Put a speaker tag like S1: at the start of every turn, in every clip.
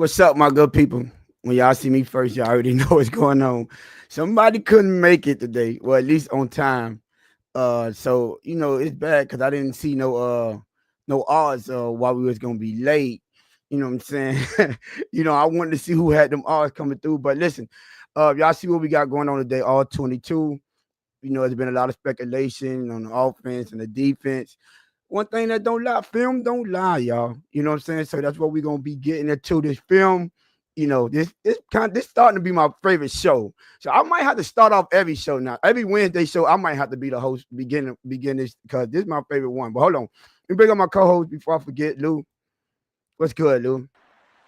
S1: What's up, my good people? When y'all see me first, y'all already know what's going on. Somebody couldn't make it today, well, at least on time. So it's bad because I didn't see no odds while we was gonna be late. You know what I'm saying? I wanted to see who had them odds coming through. But listen, y'all see what we got going on today, all 22. There's been a lot of speculation on the offense and the defense. One thing that don't lie, film don't lie, y'all. You know what I'm saying? So that's what we're gonna be getting into this film. This starting to be my favorite show. So I might have to start off every show now. Every Wednesday show, I might have to be the host, begin this because this is my favorite one. But hold on. Let me bring up my co-host before I forget. Lou. What's good, Lou?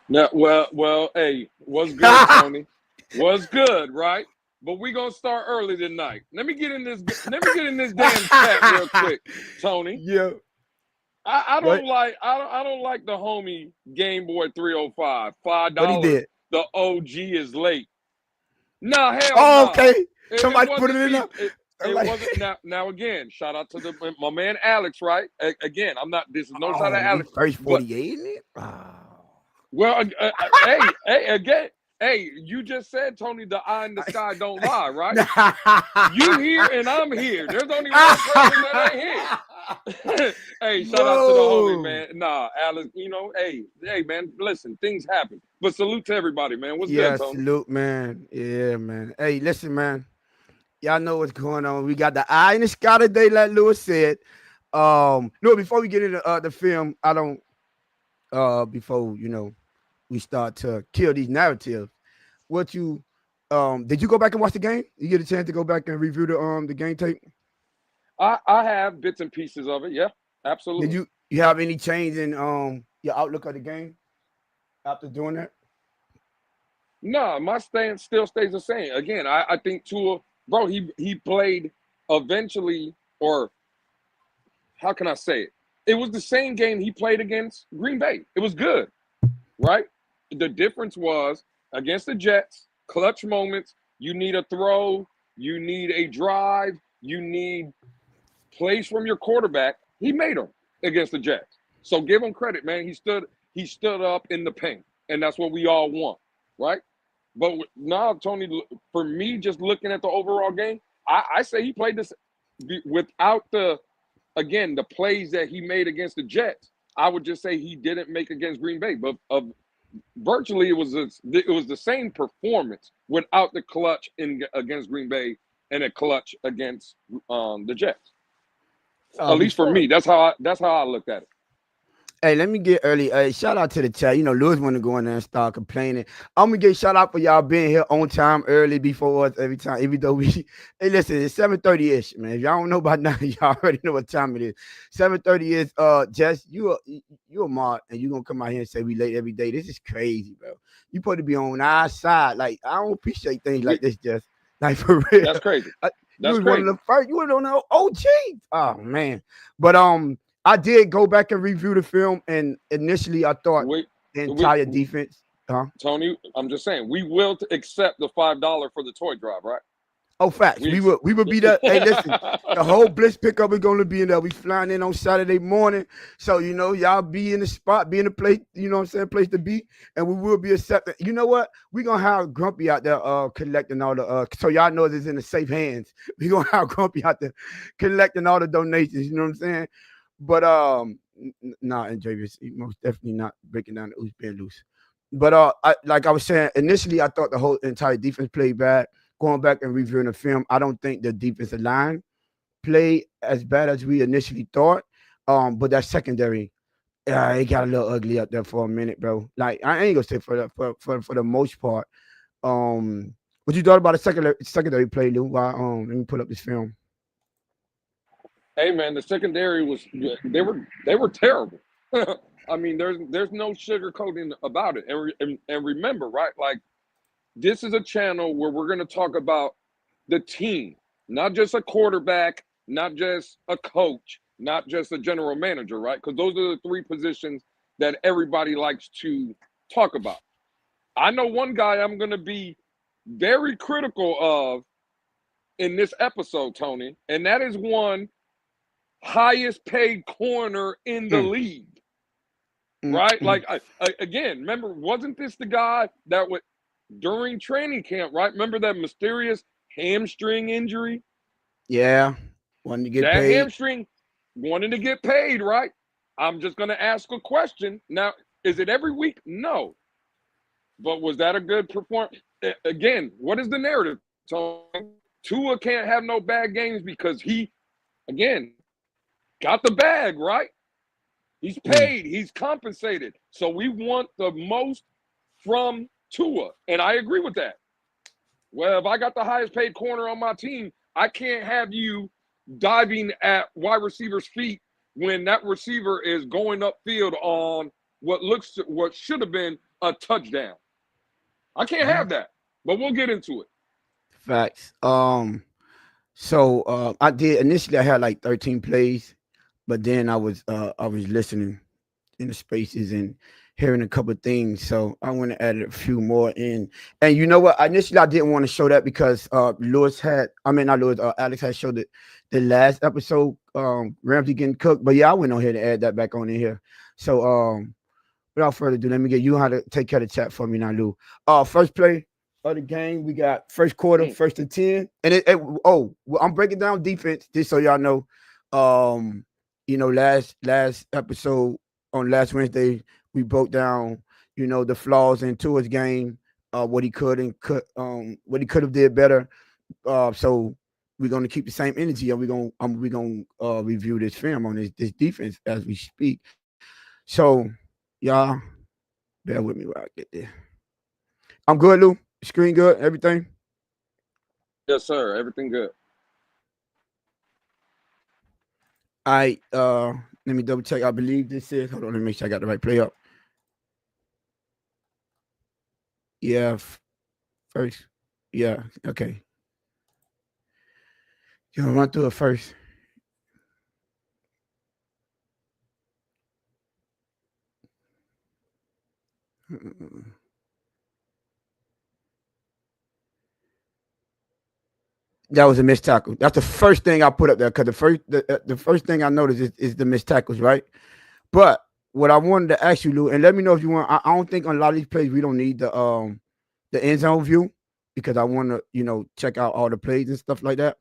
S2: Now, hey, what's good, Tony? What's good, right? But we gonna start early tonight. Let me get in this. Let me get in this damn chat real quick, Tony.
S1: Yeah.
S2: I
S1: What
S2: don't like I don't like the homie Game Boy 305 five
S1: what he
S2: dollars.
S1: did?
S2: The OG is late. Nah, hell
S1: Oh,
S2: nah.
S1: okay.
S2: It
S1: Somebody put it
S2: wasn't
S1: in
S2: me.
S1: there. I'm
S2: It
S1: like,
S2: wasn't now again. Shout out to my man Alex, right? Again, I'm not. This is no shot at
S1: oh, we
S2: Alex,
S1: first
S2: but
S1: 48 in it. Oh.
S2: well, hey, again, hey, you just said, Tony, the eye in the sky don't lie, right? You here and I'm here. There's only one person that ain't here. Hey, shout out to the homie,
S1: Whoa.
S2: man. Nah, Alex, hey, man, listen, things happen. But salute to everybody, man. What's good,
S1: Yeah,
S2: Tony?
S1: salute, man. Yeah, man. Hey, listen, man. Y'all know what's going on. We got the eye in the sky today, like Lewis said. No, before we get into the film, I don't before we start to kill these narratives. What you did you go back and watch the game? You get a chance to go back and review the game tape?
S2: I have bits and pieces of it. Yeah,
S1: Did
S2: absolutely.
S1: you have any change in your outlook of the game after doing that?
S2: Nah, my stance still stays the same. Again, I think Tua, bro, he played eventually, or how can I say it? It was the same game he played against Green Bay. It was good, right? The difference was against the Jets, clutch moments, you need a throw, you need a drive, you need plays from your quarterback. He made them against the Jets. So give him credit, man. He stood up in the paint, and that's what we all want, right? But now, Tony, for me, just looking at the overall game, I say he played this without the plays that he made against the Jets. I would just say he didn't make against Green Bay, but virtually it was the same performance without the clutch against Green Bay and a clutch against the Jets. At least for
S1: Before
S2: me, that's how I looked at it.
S1: Hey, let me get early. Shout out to the chat. Lewis want to go in there and start complaining. I'm gonna get shout out for y'all being here on time early before us every time. Even though we, hey, listen, it's 7:30 ish, man. If y'all don't know about now, y'all already know what time it is. 7:30 is. Jess, you a mod, and you gonna come out here and say we late every day. This is crazy, bro. You supposed to be on our side. Like I don't appreciate things
S2: We
S1: like this, Jess. Like for real.
S2: That's crazy.
S1: Uh, you
S2: That's
S1: was one of
S2: crazy.
S1: the first. You was on the OG. Oh man, but I did go back and review the film, and initially I thought
S2: We
S1: the
S2: we
S1: entire defense. Huh?
S2: Tony, I'm just saying we will accept the $5 for the toy drive, right?
S1: Oh, facts.
S2: We
S1: We
S2: ex-
S1: would be there. Hey, listen, the whole Blitz pickup is going to be in there. We flying in on Saturday morning, so y'all be in the spot, be in the place. You know what I'm saying? Place to be, and we will be accepting. You know what? We gonna have Grumpy out there collecting all the so y'all know it's in the safe hands. We gonna have Grumpy out there collecting all the donations. You know what I'm saying? But nah, and Javis, he most definitely not breaking down the who's being loose. But like I was saying, initially I thought the whole entire defense played bad. Going back and reviewing the film, I don't think the defensive line played as bad as we initially thought. But that secondary, it got a little ugly up there for a minute, bro. Like I ain't gonna say for the most part. What you thought about the secondary play, Lou? Let me pull up this film.
S2: Hey man, the secondary was they were terrible. I mean, there's no sugarcoating about it. And remember, right? Like this is a channel where we're going to talk about the team, not just a quarterback, not just a coach, not just a general manager, right? Because those are the three positions that everybody likes to talk about. I know one guy I'm going to be very critical of in this episode, Tony, and that is one highest paid corner in the
S1: Mm,
S2: league. right? Like again, remember, wasn't this the guy that would during training camp, right? Remember that mysterious hamstring injury?
S1: Yeah, wanting to get
S2: That
S1: paid.
S2: hamstring wanting to get paid, right? I'm just going to ask a question. Now, is it every week? No. But was that a good performance? Again, what is the narrative, Tony? Tua can't have no bad games because he, again, got the bag, right? He's paid. He's compensated. So we want the most from Tua. And I agree with that. Well, if I got the highest paid corner on my team, I can't have you diving at wide receiver's feet when that receiver is going upfield on what should have been a touchdown. I can't have that. But we'll get into it.
S1: Facts. So I did initially I had like 13 plays, but then I was listening in the spaces and hearing a couple of things. So I went and added a few more in. And you know what? Initially I didn't want to show that because Alex had showed it the last episode, Ramsey getting cooked. But yeah, I went on here to add that back on in here. So without further ado, let me get you how to take care of the chat for me now, Lou. First play of the game, we got first quarter, 1st and 10. And I'm breaking down defense just so y'all know. Last episode on last Wednesday, we broke down, the flaws in Tua's game, what he could have did better. So we're gonna keep the same energy, and we're gonna review this film on this defense as we speak. So y'all bear with me while I get there. I'm good, Lou. Screen good, everything?
S2: Yes, sir. Everything good.
S1: All right, let me double check. I believe this is, hold on, let me make sure I got the right play up. Yeah, first. Yeah, okay. You want to run through it first? That was a missed tackle. That's the first thing I put up there because the first thing I noticed is the missed tackles, right? But what I wanted to ask you, Lou, and let me know if you want. I don't think on a lot of these plays we don't need the end zone view because I want to check out all the plays and stuff like that.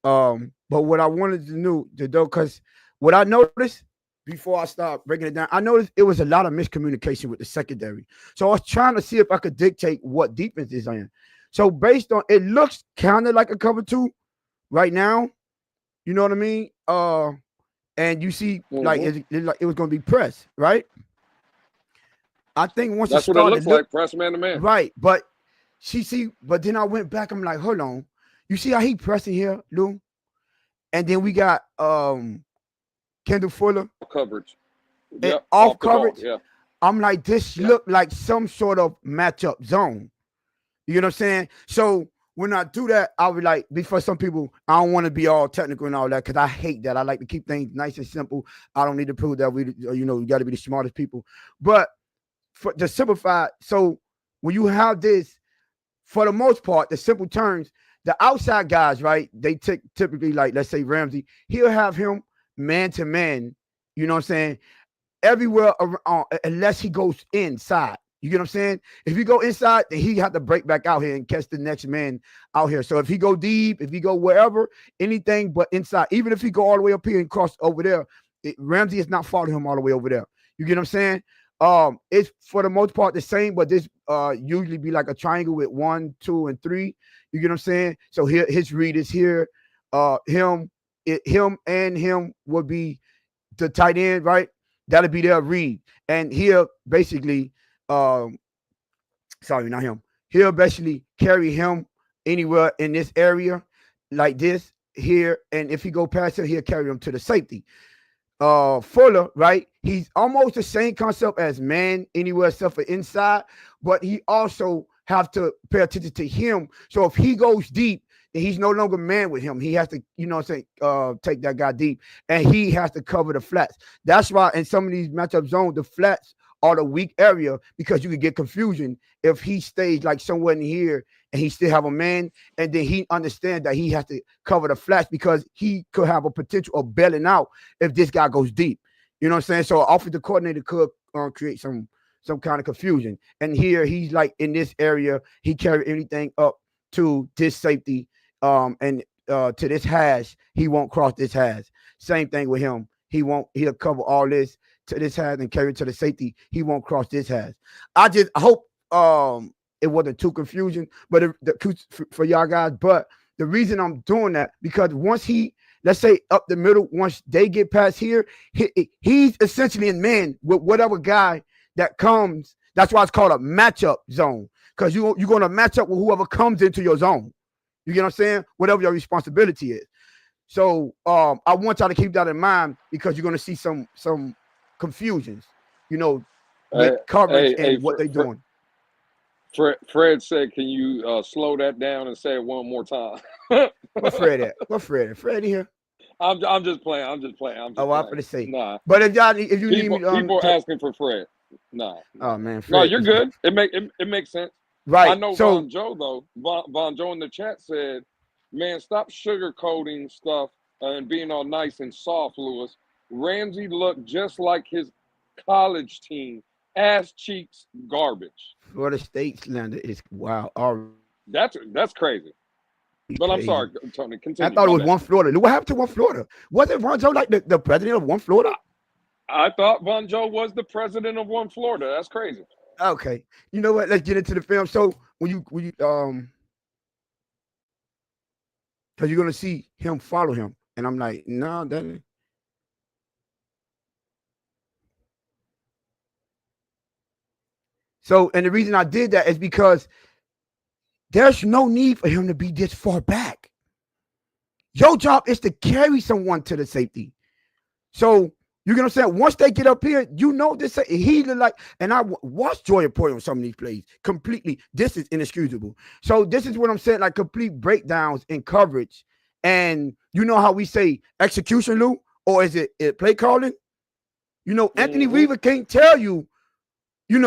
S1: But what I wanted to know, because what I noticed before I start breaking it down, I noticed it was a lot of miscommunication with the secondary. So I was trying to see if I could dictate what defense is in. So based on it looks kind of like a cover 2 right now. You know what I mean? And you see, like it was going to be press, right? I think once
S2: that's what it looks like, press man to man,
S1: right? But but then I went back. I'm like, hold on. You see how he pressing here, Lou? And then we got Kendall Fuller
S2: coverage,
S1: off coverage.
S2: Yeah.
S1: I'm like, this looked like some sort of matchup zone. You know what I'm saying? So when I do that, I would like, before some people, I don't want to be all technical and all that because I hate that. I like to keep things nice and simple. I don't need to prove that we got to be the smartest people. But to simplify, so when you have this, for the most part, the simple terms, the outside guys, right? They typically, like, let's say Ramsey, he'll have him man to man, you know what I'm saying? Everywhere around, unless he goes inside. You get what I'm saying? If you go inside, then he have to break back out here and catch the next man out here. So if he go deep, if he go wherever, anything but inside, even if he go all the way up here and cross over there, Ramsey is not following him all the way over there. You get what I'm saying? It's for the most part the same, but this usually be like a triangle with 1, 2, and 3. You get what I'm saying? So here, his read is here. Him and him would be the tight end, right? That'll be their read. And here, basically, sorry, not him. He'll basically carry him anywhere in this area, like this here. And if he go past it, he'll carry him to the safety. Fuller, right? He's almost the same concept as man anywhere except for inside, but he also have to pay attention to him. So if he goes deep, then he's no longer man with him. He has to, take that guy deep, and he has to cover the flats. That's why in some of these matchup zones, the flats are the weak area because you could get confusion if he stays like somewhere in here and he still have a man, and then he understands that he has to cover the flats because he could have a potential of bailing out if this guy goes deep. You know what I'm saying? So offensive coordinator could create some kind of confusion. And here he's like in this area, he carry anything up to this safety, and to this hash, he won't cross this hash. Same thing with him. He'll cover all this to this hash and carry it to the safety. He won't cross this hash. I hope it wasn't too confusing, but for y'all guys. But the reason I'm doing that because once let's say up the middle, once they get past here, he's essentially in man with whatever guy that comes. That's why it's called a matchup zone, because you're going to match up with whoever comes into your zone. You get what I'm saying? Whatever your responsibility is. So I want y'all to keep that in mind because you're going to see some confusions, with coverage and what they're doing.
S2: Fred said, "Can you slow that down and say it one more time?"
S1: Where Fred at? Where Fred at? Fred in here?
S2: I'm just playing. I'm just playing.
S1: I'm gonna say
S2: nah.
S1: But if you need me,
S2: people are asking for Fred. Nah.
S1: Oh man, Fred,
S2: no, you're good. It makes sense.
S1: Right.
S2: I know Von Joe though. Von Joe in the chat said, "Man, stop sugarcoating stuff and being all nice and soft, Lewis. Ramsey looked just like his college team. Ass cheeks, garbage."
S1: Florida State slander is wow.
S2: That's crazy. But I'm sorry, Tony. Continue.
S1: I thought it was One Florida. What happened to One Florida? Wasn't Von Joe like the president of One Florida?
S2: I thought Von Joe was the president of One Florida. That's crazy.
S1: Okay. You know what? Let's get into the film. So when you because you're gonna see him follow him, and I'm like, no, that ain't. So, and the reason I did that is because there's no need for him to be this far back. Your job is to carry someone to the safety. So, you get what I'm saying? Once they get up here, this. He look like, and I watched Jordan Poyer on some of these plays completely. This is inexcusable. So, this is what I'm saying, like complete breakdowns in coverage. And you know how we say execution, Lou? Or is it play calling? Anthony Weaver can't tell you, you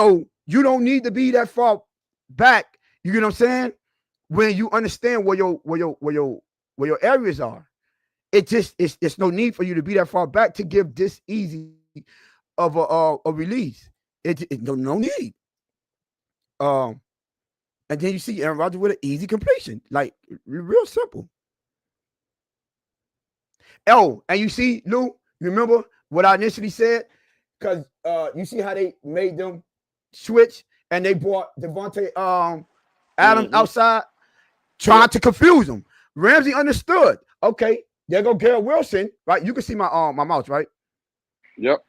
S1: don't need to be that far back. You get what I'm saying? When you understand where your areas are, it's no need for you to be that far back to give this easy of a release. It no need. And then you see Aaron Rodgers with an easy completion, like real simple. Oh, and you see, Lou, remember what I initially said? Because you see how they made them switch and they brought Devontae Adams outside, trying to confuse him. Ramsey understood. Okay, there go Garrett Wilson, right? You can see my mouse, right?
S2: Yep.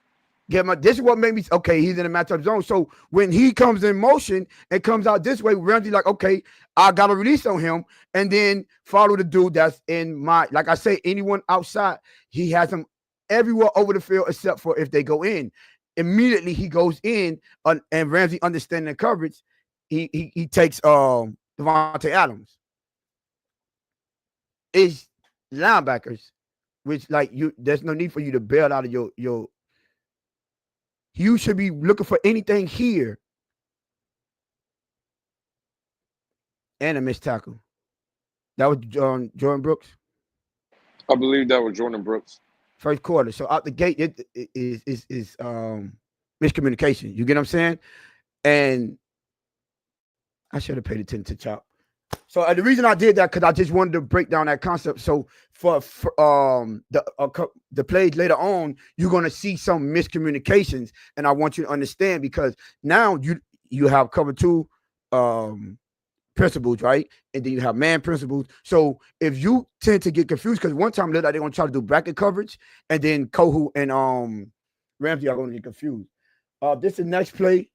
S1: This is what made me okay. He's in the matchup zone. So when he comes in motion and comes out this way, Ramsey like, okay, I got to release on him, and then follow the dude that's in my. Like I say, anyone outside, he has them everywhere over the field except for if they go in. Immediately he goes in, and Ramsey understanding the coverage, he takes Devontae Adams. It's linebackers, which like there's no need for you to bail out of your. You should be looking for anything here. And a missed tackle. That was Jordan Brooks.
S2: I believe that was Jordan Brooks.
S1: First quarter. So out the gate, it is miscommunication. You get what I'm saying? And I should have paid attention to Chop. So the reason I did that because I just wanted to break down that concept. So for the plays later on, you're gonna see some miscommunications, and I want you to understand because now you have cover two principles, right? And then you have man principles. So if you tend to get confused, because one time they're gonna try to do bracket coverage, and then Kohu and Ramsey are gonna get confused. This is the next play.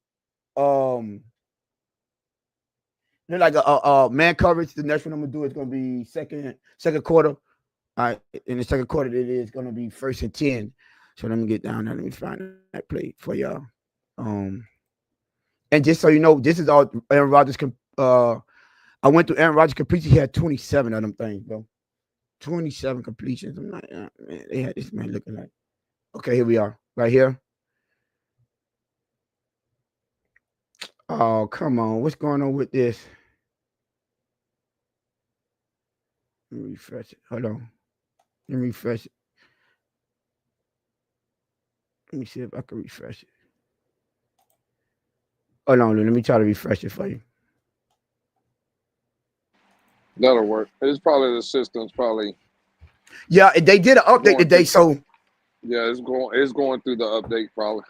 S1: They're like a man coverage. The next one I'm gonna do is gonna be second quarter. All right, in the second quarter, it is gonna be 1st and 10. So let me get down there. Let me find that play for y'all. And just so you know, this is all Aaron Rodgers. I went through Aaron Rodgers completions. He had 27 of them things, bro. 27 completions. I'm like, man, they had this man looking like. Okay, here we are, right here. Oh, come on. What's going on with this? Let me refresh it. Hold on. Let me refresh it. Let me see if I can refresh it. Hold on, let me try to refresh it for you.
S2: That'll work. It's probably the system's probably
S1: Yeah, they did an update
S2: going
S1: today,
S2: through.
S1: so
S2: Yeah, it's going through the update probably.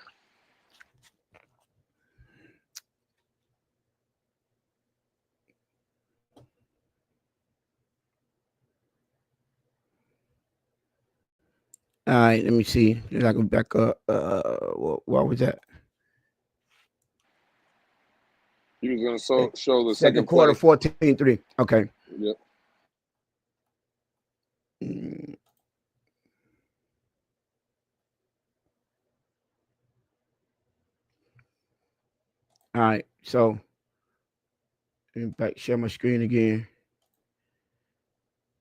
S1: all right, let me see. If I go back up. What was that?
S2: You was gonna show the
S1: Second
S2: second
S1: quarter,
S2: play.
S1: 14-3. Okay.
S2: Yep.
S1: Mm. All right, so let me back share my screen again.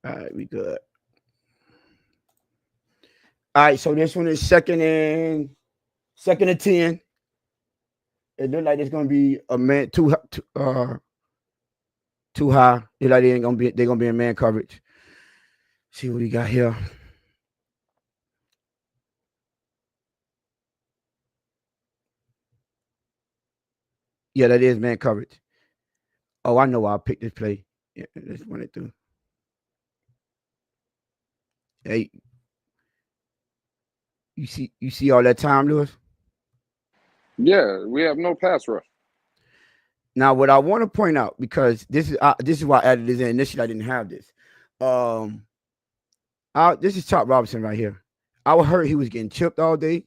S1: All right, we good. All right, so this one is second and 10. It look like it's gonna be a man too high. It like they're gonna be in man coverage. See what we got here. Yeah, that is man coverage. Oh, I know why I picked this play. Yeah, let's run it through. Hey, you see all that time, Lewis?
S2: Yeah, we have no pass rush.
S1: Now, what I want to point out, because this is why I added this in. Initially, I didn't have this. This is Chop Robinson right here. I heard he was getting chipped all day,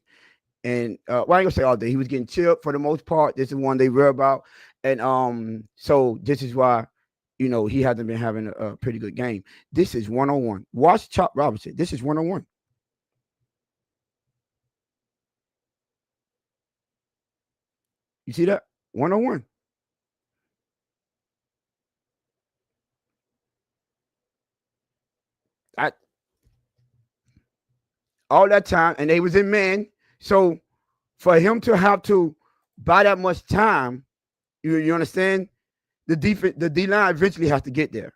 S1: and well, I ain't gonna say all day. He was getting chipped for the most part. This is one they read about, and so this is why, he hasn't been having a pretty good game. This is 1-on-1. Watch Chop Robinson. This is 1-on-1. You see that? 1-on-1. All that time, and they was in man. So for him to have to buy that much time, you understand? The D line eventually has to get there.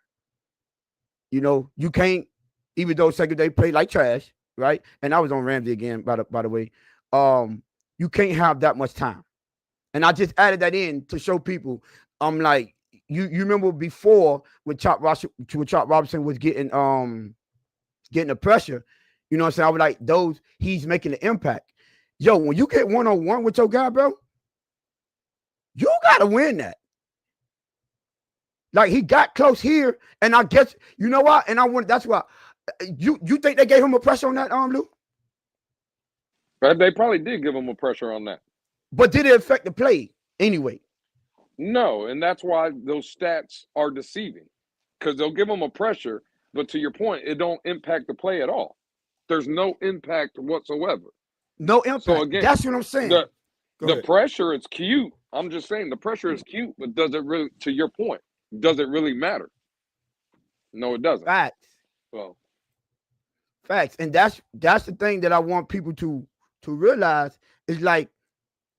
S1: You can't, even though secondary play like trash, right? And I was on Ramsey again, by the way. You can't have that much time. And I just added that in to show people. I'm like, you remember before when Chop Robinson was getting the pressure, you know what I'm saying? I was like, he's making an impact. Yo, when you get 1-on-1 with your guy, bro, you gotta win that. Like, he got close here, and I guess you know what? And that's why you think they gave him a pressure on that Lou?
S2: But they probably did give him a pressure on that.
S1: But did it affect the play anyway?
S2: No, and that's why those stats are deceiving, because they'll give him a pressure, but to your point, it don't impact the play at all. There's no impact whatsoever.
S1: No impact. So again, that's what I'm saying.
S2: The pressure is cute. I'm just saying the pressure is cute, but does it really? To your point, does it really matter? No, it doesn't.
S1: Facts.
S2: Well,
S1: facts, and that's the thing that I want people to realize is, like,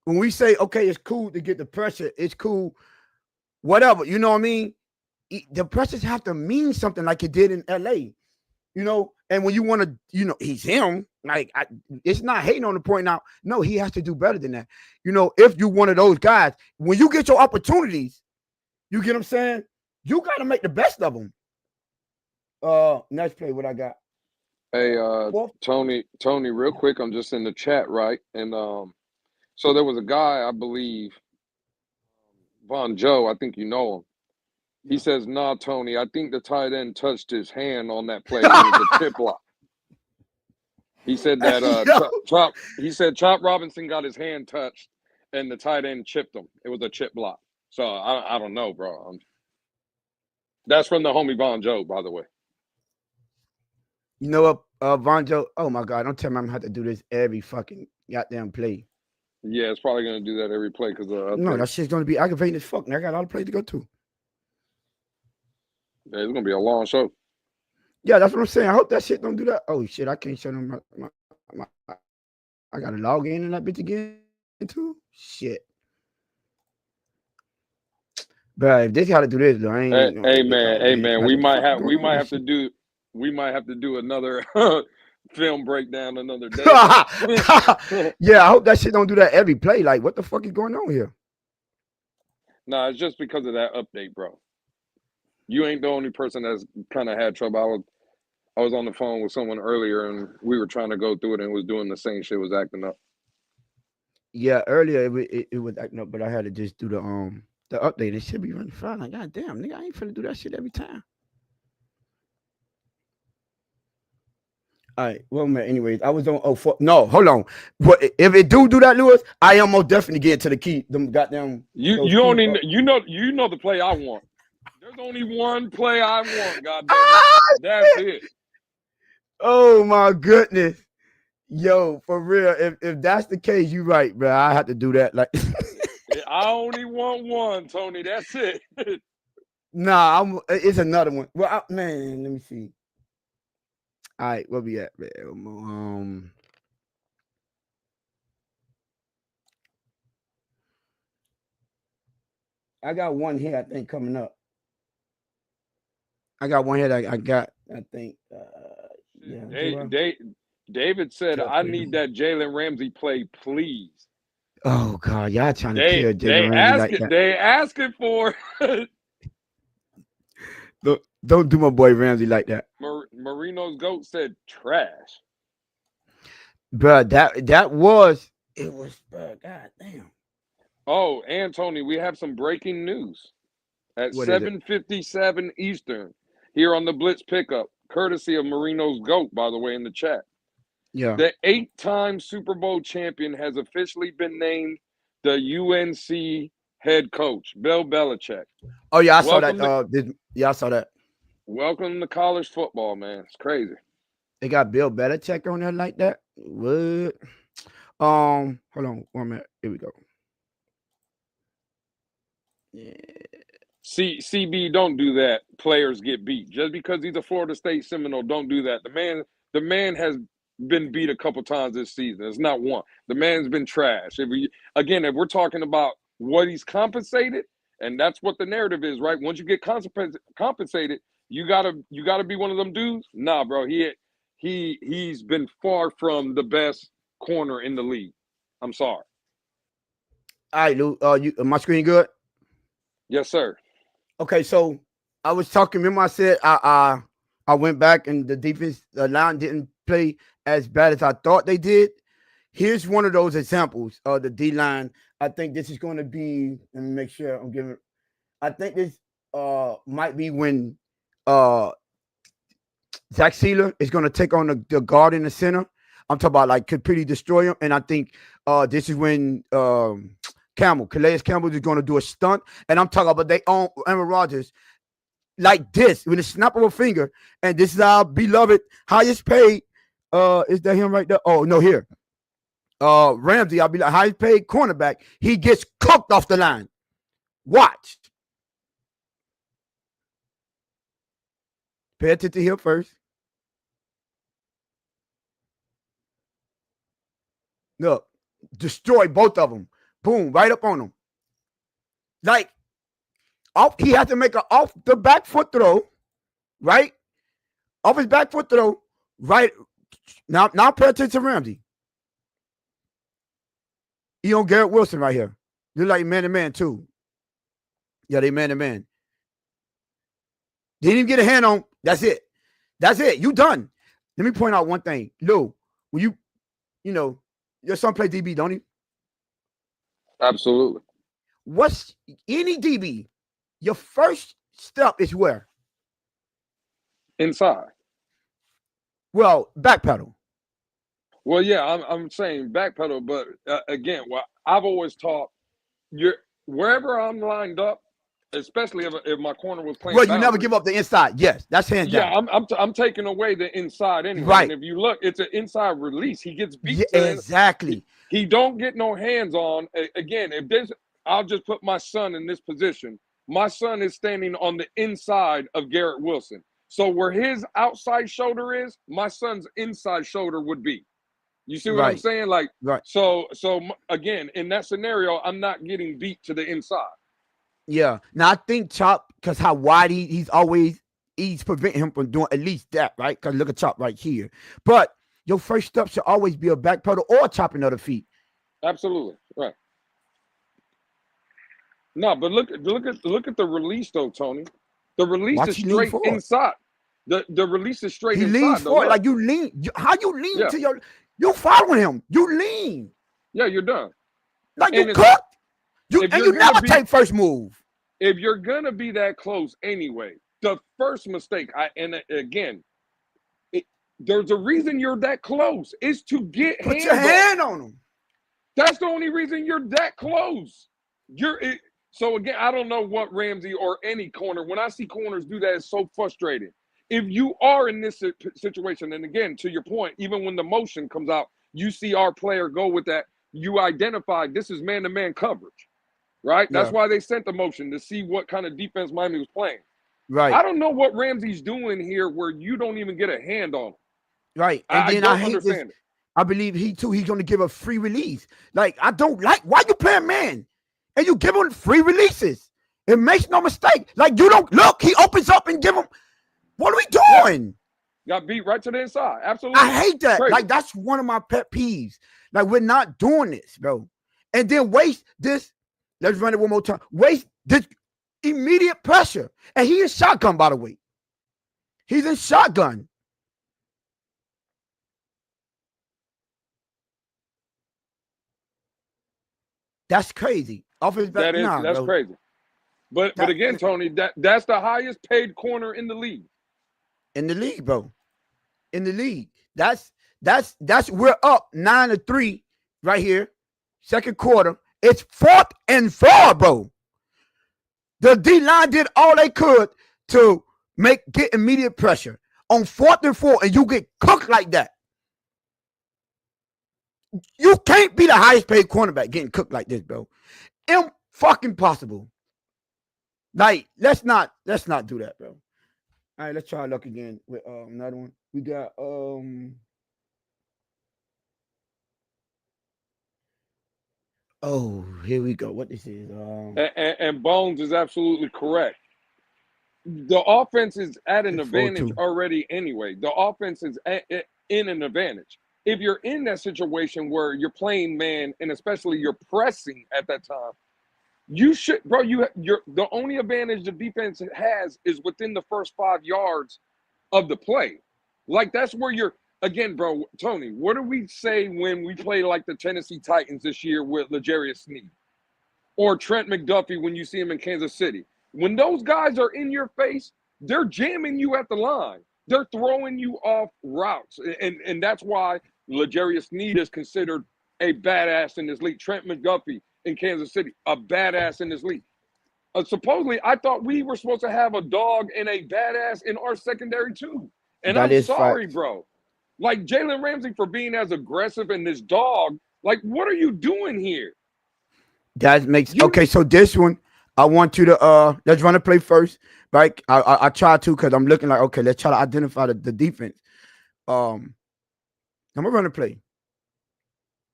S1: when we say, okay, it's cool to get the pressure, it's cool, whatever, you know what I mean? The pressures have to mean something, like it did in LA, and when you want to, he's him, like, it's not hating on the point now. No, he has to do better than that. If you're one of those guys, when you get your opportunities, you get what I'm saying? You got to make the best of them. Next play, what I got?
S2: Hey, Tony, real quick, I'm just in the chat, right? And so there was a guy, I believe, Von Joe, I think you know him. He says, "Nah, Tony, I think the tight end touched his hand on that play. It was a chip block." He said that Chop Robinson got his hand touched, and the tight end chipped him. It was a chip block. So I don't know, bro. That's from the homie Von Joe, by the way.
S1: You know what, Von Joe? Oh my God! Don't tell me I'm gonna have to do this every fucking goddamn play.
S2: Yeah, it's probably gonna do that every play because
S1: no, that shit's gonna be aggravating as fuck. Now I got all the plays to go to.
S2: Yeah, it's gonna be a long show.
S1: Yeah, that's what I'm saying. I hope that shit don't do that. Oh shit, I can't show them I gotta log in that bitch again too. Shit. But if this how to do this, though, I ain't.
S2: Hey man, we might have to do another film breakdown another day.
S1: Yeah, I hope that shit don't do that every play. Like, what the fuck is going on here?
S2: Nah, it's just because of that update, bro. You ain't the only person that's kind of had trouble. I was on the phone with someone earlier, and we were trying to go through it, and it was doing the same shit, was acting up.
S1: Yeah, earlier it was acting up, but I had to just do the update. It should be running fine. Like, God damn, nigga, I ain't finna do that shit every time. All right. Well, man. Anyways, I was on. Oh, no. Hold on. What if it do that, Lewis? I am most definitely getting to the key. Them goddamn.
S2: You only you know the play I want. There's only one play I want. God damn it. That's it.
S1: Oh my goodness. Yo, for real. If that's the case, you right, bro. I have to do that. Like,
S2: I only want one, Tony. That's it.
S1: nah, it's another one. Well, man, let me see. All right, where we at, man? I got one here, I think, coming up. I got one here that I got, I think. Yeah.
S2: David said, I need that Jalen Ramsey play, please.
S1: Oh, God. Y'all trying to kill Jalen Ramsey like that.
S2: They asking for
S1: Don't do my boy Ramsey like that.
S2: Marino's GOAT said trash.
S1: Bro, it was, bro, God damn.
S2: Oh, and Tony, we have some breaking news at 7:57 Eastern here on the Blitz Pickup, courtesy of Marino's GOAT, by the way, in the chat.
S1: Yeah.
S2: The 8-time Super Bowl champion has officially been named the UNC head coach, Bill Belichick.
S1: Oh, yeah, I saw that. I saw that.
S2: Welcome to college football, man. It's crazy.
S1: They got Bill Belichick on there like that? What? Hold on 1 minute. Here we go. Yeah.
S2: CB, don't do that. Players get beat. Just because he's a Florida State Seminole, don't do that. The man has been beat a couple times this season. It's not one. The man's been trash. If we're talking about what he's compensated, and that's what the narrative is, right? Once you get compensated, you gotta be one of them dudes. Nah, bro. He's been far from the best corner in the league. I'm sorry.
S1: All right, Lou. My screen good?
S2: Yes, sir.
S1: Okay, so I was talking. Remember, I said I went back and the defense, the line didn't play as bad as I thought they did. Here's one of those examples of the D line. I think this is going to be. Let me make sure I'm giving. I think this might be when Zach Sealer is going to take on the guard in the center. I'm talking about like completely destroy him, and I think this is when Calais Campbell is going to do a stunt, and I'm talking about they own Aaron Rodgers like this with a snap of a finger, and this is our beloved highest paid. Is that him right there? Oh no, here. Ramsey, I'll be like highest paid cornerback. He gets cooked off the line. Watch. Pay attention here first. Look, destroy both of them. Boom, right up on them. Like, he had to make an off the back foot throw, right? Off his back foot throw, right? Now pay attention to Ramsey. He on Garrett Wilson right here. They're like man-to-man, too. Yeah, they man-to-man. They didn't get a hand on. That's it. That's it. You done. Let me point out one thing. Lou, when your son play DB, don't he?
S2: Absolutely.
S1: What's any DB? Your first step is where?
S2: Inside.
S1: Well, backpedal.
S2: Well, yeah, I'm saying backpedal, but again, what I've always taught, wherever I'm lined up, especially if my corner was playing.
S1: Well, you never give up the inside. Yes, that's hands down.
S2: Yeah, I'm taking away the inside anyway.
S1: Right.
S2: And if you look, it's an inside release. He gets beat.
S1: Yeah, exactly.
S2: He don't get no hands on. Again, I'll just put my son in this position. My son is standing on the inside of Garrett Wilson. So where his outside shoulder is, my son's inside shoulder would be. You see what I'm saying? Like,
S1: right.
S2: So again, in that scenario, I'm not getting beat to the inside.
S1: Yeah. Now I think Chop, because how wide he's preventing him from doing at least that, right? Because look at Chop right here. But your first step should always be a back pedal or chopping of the feet.
S2: Absolutely. Right. No, but look at the release though, Tony. The release
S1: Watch
S2: is
S1: he lean
S2: straight
S1: forward.
S2: inside. The release is straight
S1: He leans
S2: inside though.
S1: forward
S2: Look.
S1: like you lean. How you lean
S2: Yeah.
S1: to you following him. You lean.
S2: Yeah, you're done.
S1: Like
S2: And
S1: you
S2: it's-
S1: cooked.
S2: if
S1: And
S2: you're
S1: you
S2: gonna
S1: never
S2: be-
S1: take first move.
S2: If you're gonna be that close anyway, the first mistake, there's a reason you're that close. Is to get
S1: Put
S2: hands
S1: your
S2: off.
S1: hand on him.
S2: That's the only reason you're that close. So again, I don't know what Ramsey or any corner. When I see corners do that, it's so frustrating. If you are in this situation, and again, to your point, even when the motion comes out, you see our player go with that. You identify this is man-to-man coverage, right? That's
S1: Yeah.
S2: why they sent the motion to see what kind of defense Miami was playing.
S1: Right.
S2: I don't know what Ramsey's doing here, where you don't even get a hand on him.
S1: Right. And then
S2: don't
S1: I hate
S2: understand
S1: this.
S2: it.
S1: I believe he's going to give a free release. Like, I don't like, why you playing man? And you give him free releases. It makes no mistake. Like, you don't look, he opens up and give him, what are we doing?
S2: Got beat right to the inside. Absolutely.
S1: I hate that.
S2: Crazy.
S1: Like, that's one of my pet peeves. Like, we're not doing this, bro. And then waste this. Let's run it one more time. Waste this immediate pressure. And he is shotgun, by the way. He's in shotgun. That's crazy. Offense back,
S2: That's
S1: bro.
S2: crazy. But again, Tony, that's the highest paid corner in the league.
S1: In the league, bro. In the league. That's we're up 9-3 right here. Second quarter. It's 4th and 4, bro. The D-line did all they could to get immediate pressure. On 4th and 4, and you get cooked like that. You can't be the highest paid cornerback getting cooked like this, bro. Fucking possible. Like, let's not do that, bro. All right, let's try luck again with another one. We got oh, here we go. What this is?
S2: And Bones is absolutely correct. The offense is at an
S1: It's
S2: advantage
S1: 4-2.
S2: already anyway. The offense is in an advantage. If you're in that situation where you're playing man, and especially you're pressing at that time, you should, bro. You're the only advantage the defense has is within the first 5 yards of the play. Like, that's where you're. Again, bro, Tony, what do we say when we play like the Tennessee Titans this year with L'Jarius Sneed? Or Trent McDuffie when you see him in Kansas City? When those guys are in your face, they're jamming you at the line. They're throwing you off routes. And that's why L'Jarius Sneed is considered a badass in this league. Trent McDuffie in Kansas City, a badass in this league. Supposedly, I thought we were supposed to have a dog and a badass in our secondary too. And
S1: That
S2: I'm
S1: is
S2: sorry,
S1: facts.
S2: bro. Like, Jalen Ramsey for being as aggressive in this dog. Like, what are you doing here?
S1: That makes okay. So this one, I want you to let's run a play first, right? I try to because I'm looking like okay. Let's try to identify the defense. I'm gonna run a play.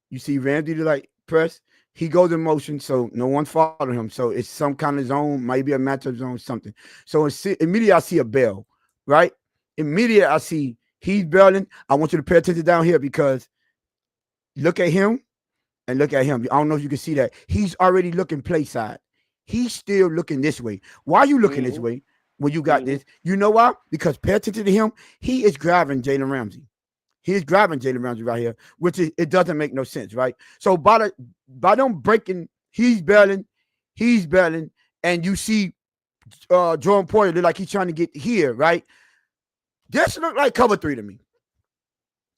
S1: You see Randy to like press. He goes in motion, so no one following him. So it's some kind of zone, maybe a matchup zone, something. So immediately I see a bell, right? Immediately I see he's belling. I want you to pay attention down here because look at him and look at him. I don't know if you can see that. He's already looking play side. He's still looking this way. Why are you looking this way when you got this? You know why? Because pay attention to him. He is grabbing Jalen Ramsey. He is grabbing Jalen Ramsey right here, which is, it doesn't make no sense, right? So by them breaking, he's belling, and you see Jordan Poyer look like he's trying to get here, right? This looked like cover 3 to me.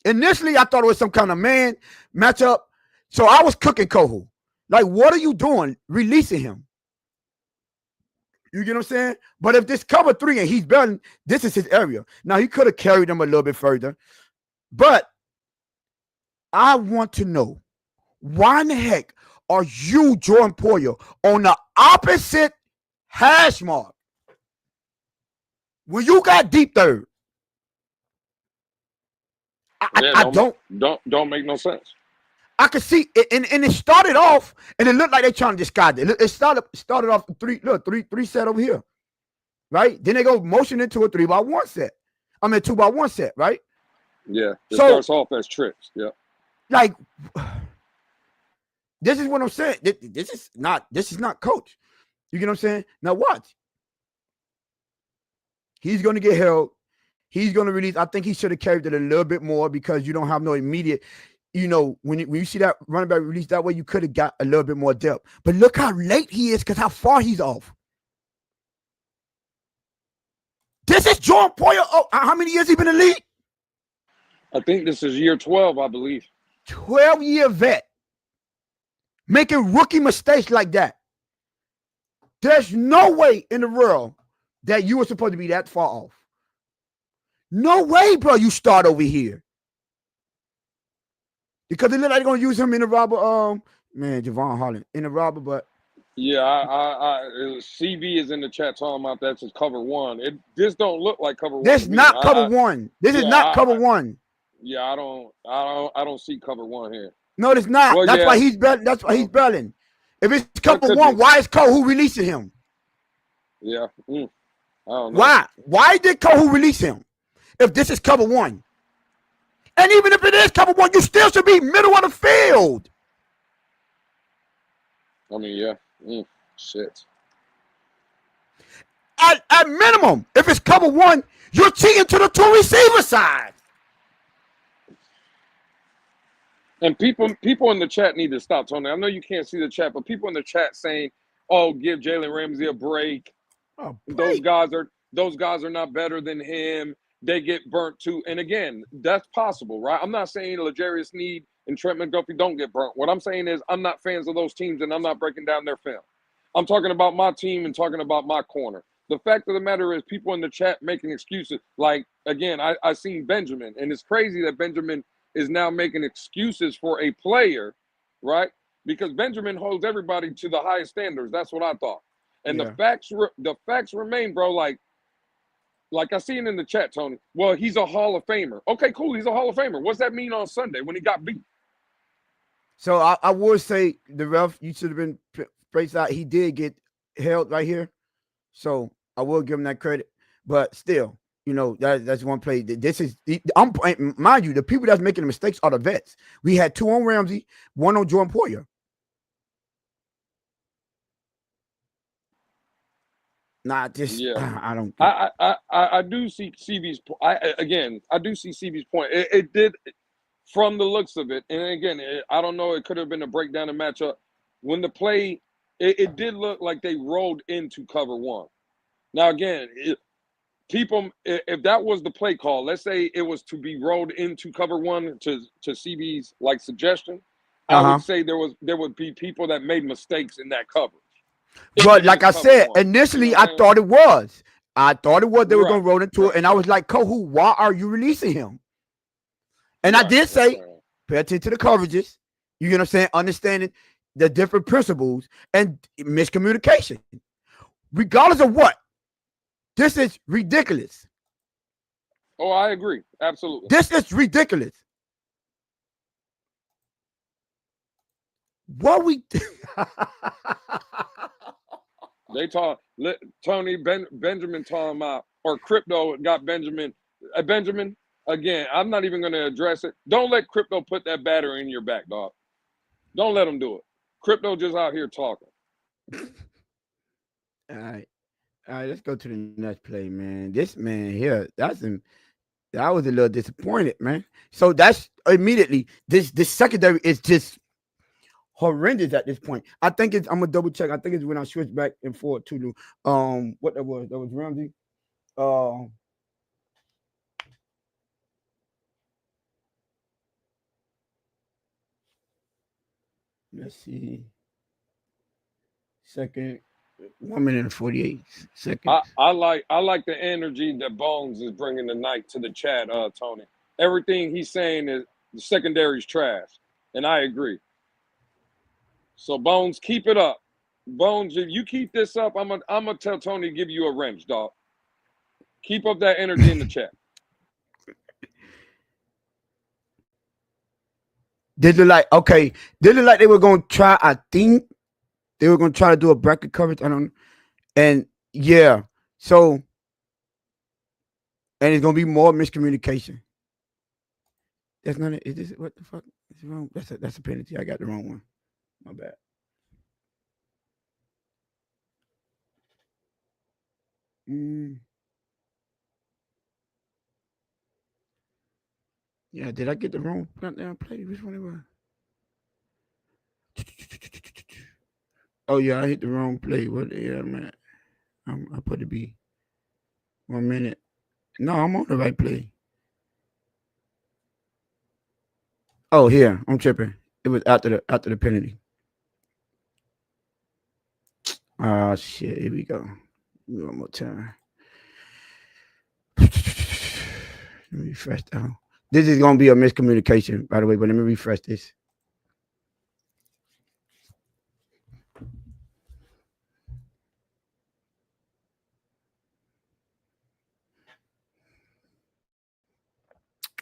S1: Initially, I thought it was some kind of man matchup. So I was cooking Kohu. Like, what are you doing? Releasing him. You get what I'm saying? But if this cover 3 and he's belling, this is his area. Now, he could have carried him a little bit further. But I want to know, why in the heck are you, Jordan Poyer, on the opposite hash mark? When you got deep third.
S2: Don't make no sense.
S1: I could see it, and it started off, and it looked like they're trying to disguise it. It started off three set over here, right? Then they go motion into a 3x1 set. I mean 2x1 set, right?
S2: Yeah, it starts off as trips. Yeah,
S1: like this is what I'm saying. This is not coach. You get what I'm saying? Now watch. He's going to get held. He's going to release. I think he should have carried it a little bit more because you don't have no immediate. When you see that running back release that way, you could have got a little bit more depth. But look how late he is because how far he's off. This is Jordan Poyer. Oh, how many years he been in the league?
S2: I think this is year 12, I believe.
S1: 12-year vet. Making rookie mistakes like that. There's no way in the world that you were supposed to be that far off. No way, bro, you start over here. Because it look like they're going to use him in the robber, Javon Holland, in the robber, but.
S2: Yeah, CB is in the chat talking about that's his cover one. This don't look like cover one.
S1: This not cover one. This is not cover one.
S2: Yeah, I don't see cover one here.
S1: No, it's not. Well, that's why he's belling. That's why he's belling. If it's cover one, why is Cole releasing him?
S2: Yeah. I don't know.
S1: Why? Why did Cole release him? If this is cover one. And even if it is cover one, you still should be middle of the field.
S2: I mean, yeah. Shit.
S1: At minimum, if it's cover one, you're cheating to the two receiver side.
S2: And people in the chat need to stop, Tony. I know you can't see the chat, but people in the chat saying, "Oh, give Jalen Ramsey a break. Those guys are not better than him. They get burnt too." And again, that's possible, right? I'm not saying L'Jarius Sneed and Trent McDuffie don't get burnt. What I'm saying is I'm not fans of those teams, and I'm not breaking down their film. I'm talking about my team and talking about my corner. The fact of the matter is people in the chat making excuses. Like, again, I seen Benjamin, and it's crazy that Benjamin is now making excuses for a player, right? Because Benjamin holds everybody to the highest standards. That's what I thought. And the facts remain, bro. Like I seen in the chat, Tony. Well, he's a Hall of Famer. Okay, cool. He's a Hall of Famer. What's that mean on Sunday when he got beat?
S1: So I would say the ref, you should have been praised out. He did get held right here. So I will give him that credit. But still, that's one play. This is, mind you, the people that's making the mistakes are the vets. We had 2 on Ramsey, 1 on Jordan Poyer. Not just, yeah. I don't.
S2: I do see CB's. I do see CB's point. It did, from the looks of it, and again, I don't know. It could have been a breakdown and matchup. When the play, it did look like they rolled into cover one. Now again, if that was the play call, let's say it was to be rolled into cover one to CB's suggestion, I would say there would be people that made mistakes in that coverage.
S1: But like I said, initially I thought it was. They were going to roll into it, and I was like, Kohu, why are you releasing him? And I did say, pay attention to the coverages. You know what I'm saying? Understanding the different principles and miscommunication. Regardless of what, this is ridiculous.
S2: Oh, I agree. Absolutely.
S1: This is ridiculous. What we
S2: they Tony Benjamin talking about, or Crypto got Benjamin. Benjamin, again, I'm not even going to address it. Don't let Crypto put that batter in your back, dog. Don't let him do it. Crypto just out here talking.
S1: All right, let's go to the next play, man. This man here, I was a little disappointed, man. So that's immediately this secondary is just horrendous at this point. I think I'm gonna double check. I think it's when I switched back and forth to the what that was Ramsey. Let's see. Second, 1 minute and 48 seconds.
S2: I like the energy that Bones is bringing tonight to the chat, Tony. Everything he's saying is the secondary's trash, and I agree. So Bones, keep it up. Bones, if you keep this up, I'm gonna tell Tony to give you a wrench, dog. Keep up that energy in the chat.
S1: They look like they were gonna try. I think they were gonna try to do a bracket coverage. I don't know. And yeah, so and it's gonna be more miscommunication. That's not it. Is this what the fuck is wrong? That's a penalty. I got the wrong one. My bad. Yeah, did I get the wrong down play? Which one it was? Oh yeah, I hit the wrong play. What? Yeah, man. I put it be 1 minute. No, I'm on the right play. Oh, here I'm tripping. It was after the penalty. Oh shit! Here we go. One more time. Let me refresh down. This is gonna be a miscommunication, by the way. But let me refresh this.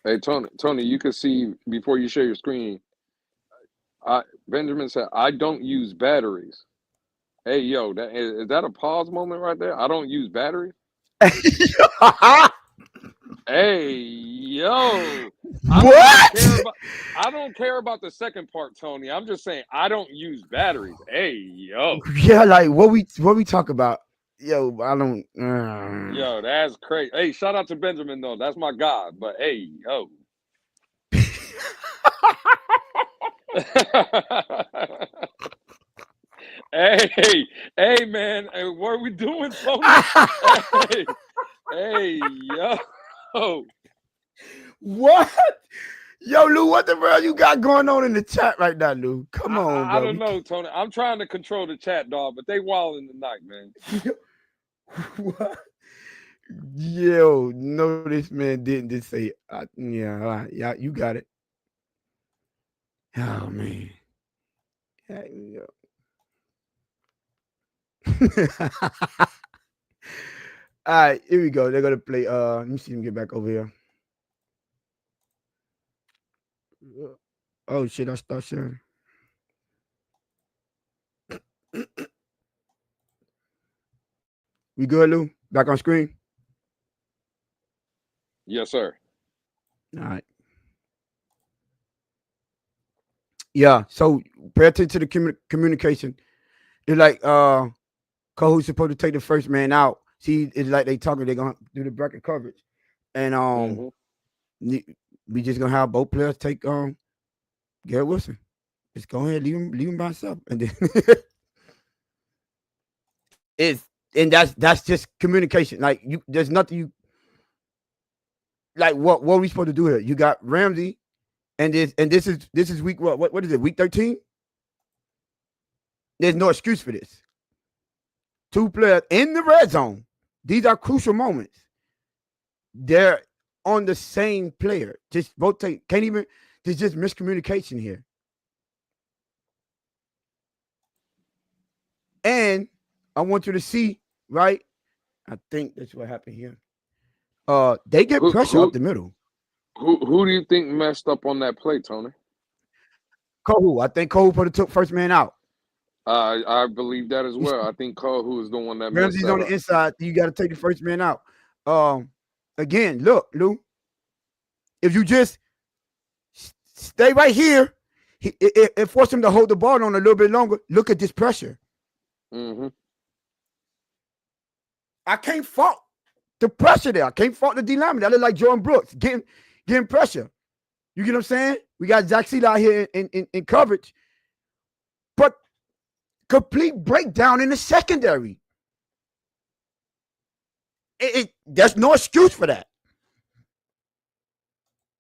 S2: Hey Tony, you can see before you share your screen. Benjamin said, "I don't use batteries." Hey, yo, is that a pause moment right there? I don't use batteries. Hey, yo,
S1: What?
S2: I don't care about the second part, Tony. I'm just saying I don't use batteries. Hey, yo.
S1: Yeah, like what we talk about? Yo, I don't.
S2: Yo, that's crazy. Hey, shout out to Benjamin though. That's my guy. But hey, yo. hey, man. Hey, what are we doing, Tony? hey, yo.
S1: What? Yo, Lou, what the hell you got going on in the chat right now, Lou? Come on, bro.
S2: I don't know, Tony. I'm trying to control the chat, dog, but they wilding tonight, man.
S1: What? Yo, no, this man didn't just say, yeah, you got it. Oh man. Yeah, all right, here we go. They're gonna play. Let me see them get back over here. Oh shit! I start sharing. We good, Lou? Back on screen?
S2: Yes, sir.
S1: All right. Yeah. So pay attention to the communication. It's like Kohu's supposed to take the first man out. See, it's like they talking. They're gonna do the bracket coverage, and we just gonna have both players take Garrett Wilson. Just go ahead, leave him by himself, and then that's just communication. Like there's nothing you like. What are we supposed to do here? You got Ramsey, and this is week what is it? Week 13. There's no excuse for this. 2 players in the red zone. These are crucial moments. They're on the same player. Just both take. Can't even. There's just miscommunication here. And I want you to see, right? I think that's what happened here. They get pressure up the middle.
S2: Who do you think messed up on that play, Tony?
S1: Kohu. I think Kohu put the first man out.
S2: I believe that as well. I think Kohu is the one that
S1: Ramsey's on the inside. You got to take the first man out. Again, look, Lou. If you just stay right here, it forced him to hold the ball on a little bit longer. Look at this pressure. I can't fault the pressure there. I can't fault the D lineman. That look like Jordan Brooks getting pressure. You get what I'm saying? We got Zach Sealer out here in coverage. But complete breakdown in the secondary. There's no excuse for that.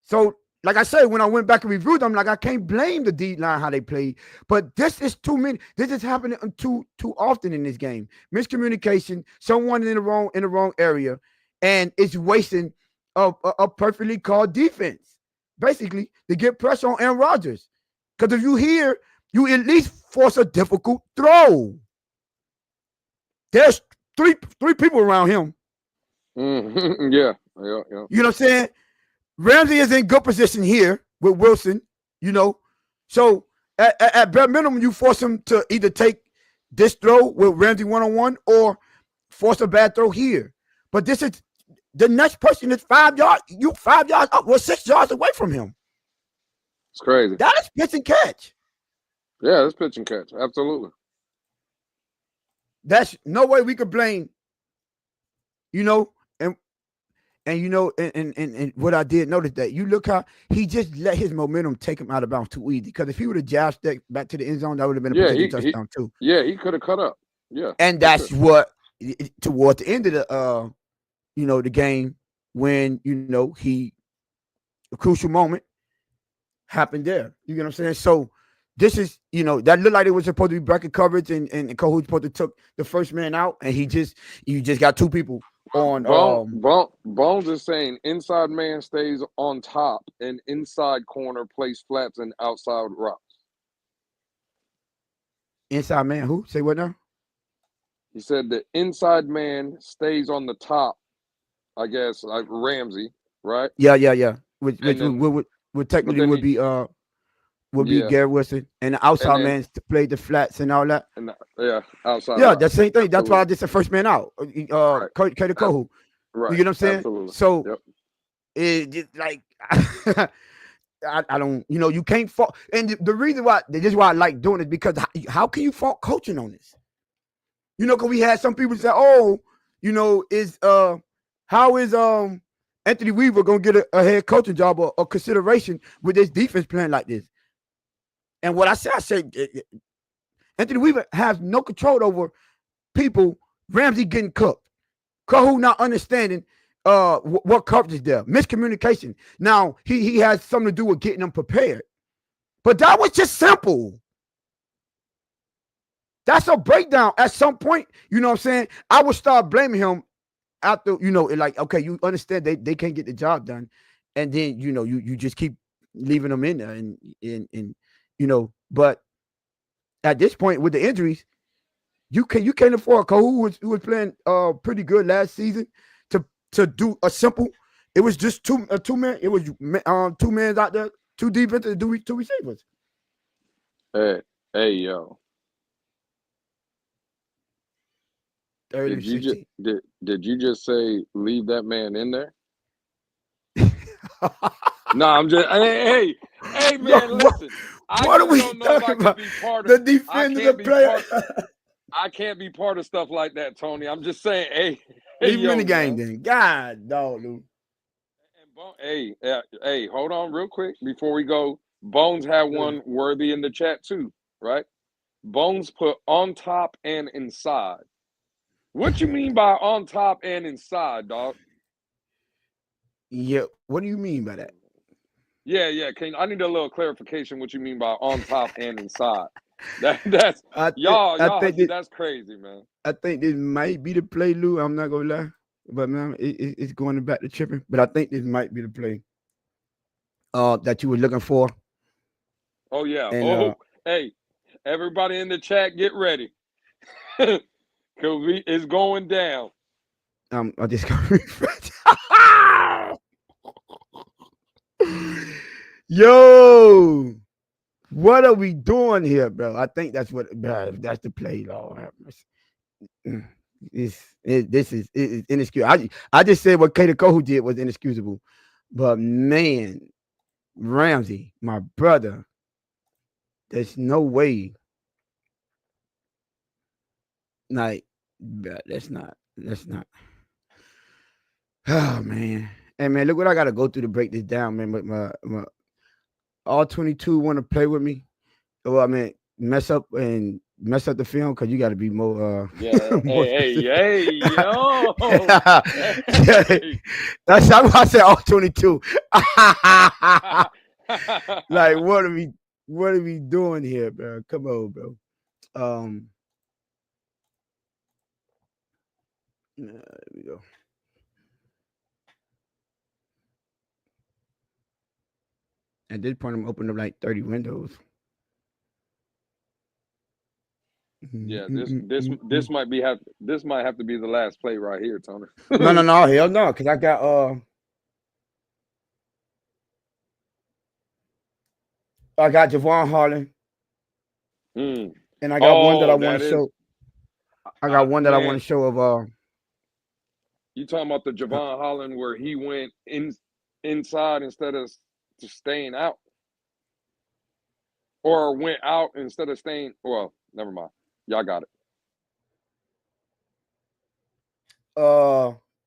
S1: So, like I said, when I went back and reviewed them, like I can't blame the D line how they played, but this is too many. This is happening too often in this game. Miscommunication, someone in the wrong area, and it's wasting a perfectly called defense, basically to get pressure on Aaron Rodgers. Because if you hear, you at least force a difficult throw. There's three people around him.
S2: Yeah.
S1: You know what I'm saying? Ramsey is in good position here with Wilson, you know. So at bare minimum, you force him to either take this throw with Ramsey one-on-one or force a bad throw here. But this is the next person is 5 yards. You 5 yards up, 6 yards away from him.
S2: It's crazy.
S1: That is pitch and catch.
S2: Yeah, that's pitch and catch. Absolutely.
S1: That's no way we could blame you know, and you know, and what I did notice that you look how he just let his momentum take him out of bounds too easy. Because if he would have jab stepped back to the end zone, that would have been a
S2: Yeah,
S1: potential touchdown too.
S2: he could have cut up. Yeah,
S1: And
S2: for sure.
S1: that's what toward the end of the you know, the game when you know he a crucial moment happened there. You get what I'm saying? So this is, you know, that looked like it was supposed to be bracket coverage, and Kohu's supposed to took the first man out, and you just got two people on
S2: Bones is saying inside man stays on top and inside corner plays flats and outside routes.
S1: inside man. Who say what now?
S2: He said the inside man stays on the top. I guess like Ramsey, right?
S1: Yeah. Which
S2: And then,
S1: would
S2: but
S1: technically
S2: then he,
S1: would be
S2: yeah,
S1: Garrett Wilson, and the
S2: and
S1: outside
S2: then
S1: man played the flats and all that.
S2: and yeah, outside
S1: Yeah, that
S2: routes.
S1: same thing. That's why I
S2: Absolutely.
S1: did the first man out.
S2: Right.
S1: Kato Kohu. You
S2: Right.
S1: get what I'm saying?
S2: Absolutely.
S1: So
S2: Yep.
S1: it just like I don't, you know, you can't fault. And the reason why this is why I like doing it because how can you fault coaching on this? You know, because we had some people say, "Oh, you know, how is Anthony Weaver gonna get a head coaching job or consideration with this defense playing like this?" And what I said, Anthony Weaver has no control over people. Ramsey getting cooked. Kahu not understanding what coverage is there. Miscommunication. Now he has something to do with getting them prepared. But that was just simple. That's a breakdown. At some point, you know what I'm saying? I would start blaming him after, you know, like, okay, you understand they can't get the job done. And then, you know, you just keep leaving them in there and you know, but at this point with the injuries, you can't afford Kahu who was playing pretty good last season to do a simple. It was just two men. It was 2 men out there, 2 defenses, 2 receivers.
S2: Hey, yo.
S1: 30
S2: Did
S1: to
S2: you just
S1: 16.
S2: did you just say leave that man in there? No, I'm just hey
S1: Yo,
S2: man, listen. I
S1: what are
S2: just
S1: we
S2: don't know if I
S1: talking
S2: can
S1: about?
S2: be part of
S1: The
S2: I
S1: defender, the
S2: can't be
S1: player.
S2: I can't be part of stuff like that, Tony. I'm just saying, hey
S1: Leave him in the
S2: yo,
S1: game
S2: man.
S1: then. God, dog, dude.
S2: Hey, hold on real quick before we go. Bones had one worthy in the chat too, right? Bones put on top and inside. What you mean by on top and inside, dog?
S1: Yeah, what do you mean by that?
S2: Yeah. I need a little clarification what you mean by on top and inside. That's
S1: I think that
S2: that's crazy, man.
S1: I think this might be the play, Lou. I'm not gonna lie, but man, it's going back to tripping. But I think this might be the play that you were looking for.
S2: Oh yeah.
S1: And
S2: Oh, hey, everybody in the chat, get ready. Cause it's going down.
S1: I just gonna refresh. Yo, what are we doing here, bro? I think that's what, bro, that's the play, Lord have mercy. This is inexcusable. I just said what Kato Kohu did was inexcusable, but man, Ramsey, my brother, there's no way. Like, bruh, that's not. Oh man, hey man, look what I got to go through to break this down, man. But my all 22 want to play with me. Well, I mean, mess up the film because you got to be more
S2: Yeah.
S1: more specific.
S2: Yo. Hey.
S1: That's why I said all 22. Like, what are we doing here, bro? Come on, bro. Um, there we go. At this point, I'm opening up like 30 windows.
S2: Yeah, this might have to be the last play right here, Tony.
S1: No, hell no, because I got Javon Harlan,
S2: Mm.
S1: and I got one that I
S2: Oh,
S1: want
S2: that
S1: to
S2: is
S1: show. I got one that I want
S2: man.
S1: to show of
S2: You talking about the Javon Holland where he went inside instead of just staying out, or went out instead of staying? Well, never mind. Y'all got it.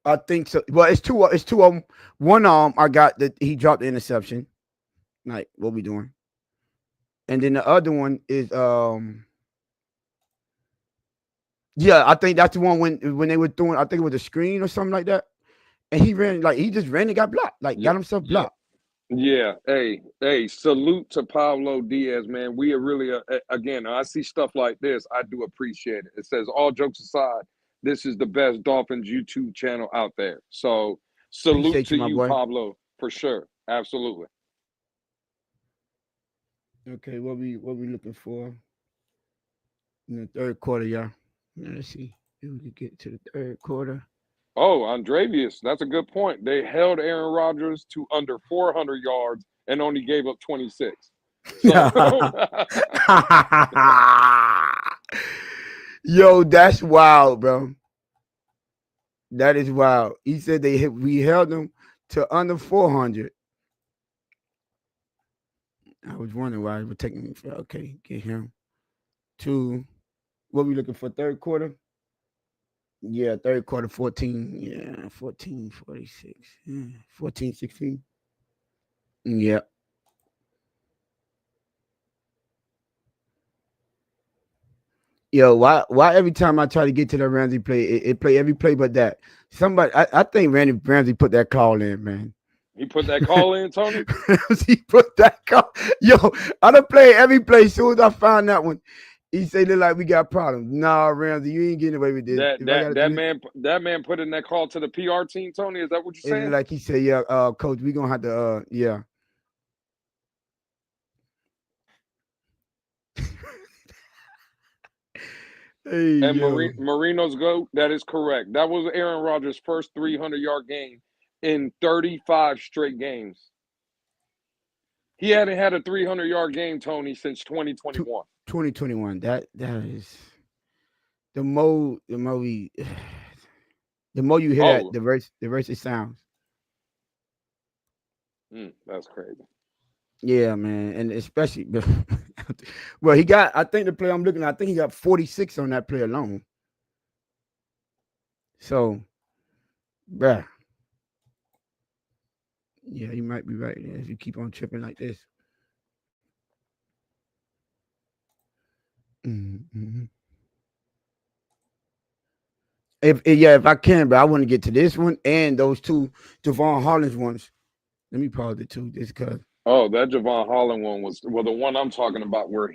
S1: I think so. Well, it's two. It's two of them. One I got that he dropped the interception. Like, what we doing? And then the other one is yeah, I think that's the one when they were doing. I think it was a screen or something like that. And he ran like he just ran and got blocked. Like
S2: Yeah,
S1: got himself
S2: yeah,
S1: blocked.
S2: yeah. Hey, salute to Pablo Diaz, man. We are really, again, I see stuff like this. I do appreciate it. It says, all jokes aside, this is the best Dolphins YouTube channel out there. So salute
S1: Appreciate
S2: to
S1: you, my
S2: you,
S1: boy.
S2: Pablo, for sure. Absolutely.
S1: Okay, what we looking for in the third quarter, y'all? Let's see if we can get to the third quarter.
S2: Oh, Andrevius, that's a good point. They held Aaron Rodgers to under 400 yards and only gave up 26. So,
S1: Yo, that's wild, bro. That is wild. He said we held them to under 400. I was wondering why it was taking me for okay, get him to what we looking for third quarter? Yeah, third quarter 14. Yeah, 14:46. Yeah, 14:16. Yeah. Yo, why every time I try to get to the Ramsey play, it play every play but that. Somebody I think Ramsey put that call in, man.
S2: he put that call in, Tony?
S1: He put that call. Yo, I done played every play. As soon as I found that one, he said look like we got problems. Nah, Ramsey, you ain't getting away with this.
S2: That
S1: If I
S2: that
S1: gotta
S2: that
S1: do it,
S2: man put in that call to the PR team, Tony. Is that what you're
S1: it
S2: saying?
S1: look like he said, yeah, coach, we gonna have to yeah. Hey
S2: And
S1: yo.
S2: Marino's GOAT, that is correct. That was Aaron Rodgers' first 300-yard game in 35 straight games. He hadn't had a 300-yard game, Tony, since 2021.
S1: 2021. That is the more we the more you hear that
S2: Oh,
S1: the verse it sounds.
S2: that's crazy.
S1: Yeah, man, and especially well, he got. I think the play I'm looking at. I think he got 46 on that play alone. So, bruh, yeah, you might be right there if you keep on tripping like this. Mm-hmm. If I can, but I want to get to this one and those two Javon Hollins ones. Let me pause it too, just cause.
S2: Oh, that Javon Holland one was, well, the one I'm talking about where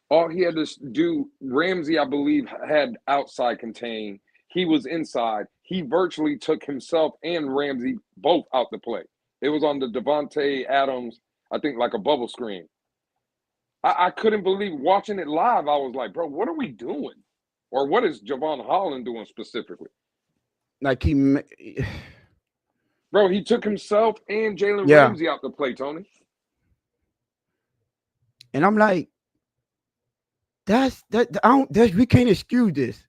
S2: all he had to do, Ramsey, I believe, had outside contain. He was inside. He virtually took himself and Ramsey both out the play. It was on the Devontae Adams, I think, like a bubble screen. I couldn't believe watching it live. I was like, bro, what are we doing? Or what is Javon Holland doing specifically?
S1: Like
S2: Bro, he took himself and Jalen
S1: yeah,
S2: Ramsey out the play, Tony.
S1: and I'm like, that's that. I don't. That we can't excuse this.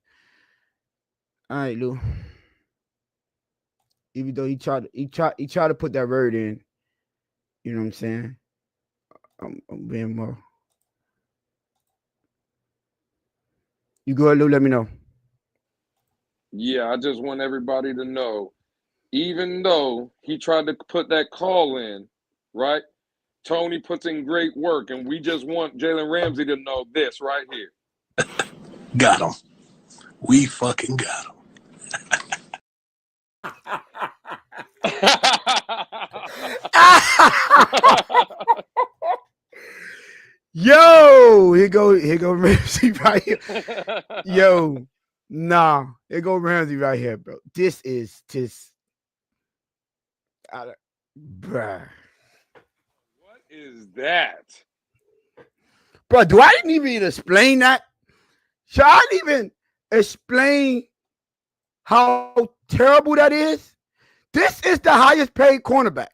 S1: All right, Lou. Even though he tried to put that word in. You know what I'm saying? I'm being more. You go ahead, Lou. Let me know.
S2: Yeah, I just want everybody to know, even though he tried to put that call in, right? Tony puts in great work, and we just want Jalen Ramsey to know this right here.
S3: Got him. We fucking got him.
S1: Yo, here go Ramsey right here. Yo, nah, here go Ramsey right here, bro. This is just, bruh.
S2: What is that?
S1: Bro, do I even explain that? Should I even explain how terrible that is? This is the highest paid cornerback.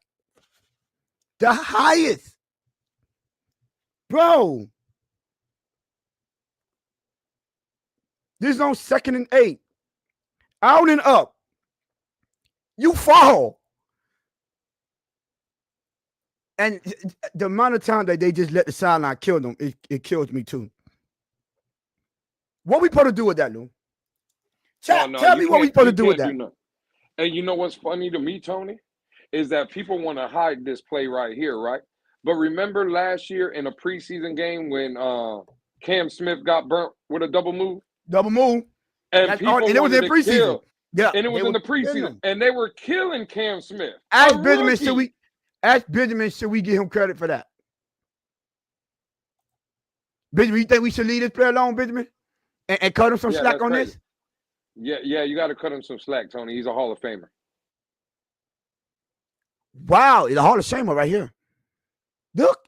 S1: The highest. Bro. This is on 2nd and 8. Out and up. You fall. And the amount of time that they just let the sideline kill them, it kills me too. What we supposed to do with that, Lou? Tell me what we supposed to do with that.
S2: And you know what's funny to me, Tony, is that people want to hide this play right here, right? But remember last year in a preseason game when Cam Smith got burnt with a double move,
S1: Double move.
S2: and people
S1: And it was
S2: wanted
S1: in
S2: to
S1: preseason.
S2: kill,
S1: Yeah.
S2: and it was in the
S1: killing
S2: preseason,
S1: him.
S2: and they were killing Cam Smith.
S1: Ask
S2: A
S1: Benjamin,
S2: rookie.
S1: should we give him credit for that? Benjamin, you think we should leave this player alone, Benjamin? And cut him some
S2: Yeah,
S1: slack
S2: that's
S1: on
S2: crazy.
S1: this?
S2: Yeah, you got to cut him some slack, Tony. He's a Hall of Famer.
S1: Wow, the Hall of Famer right here. Look.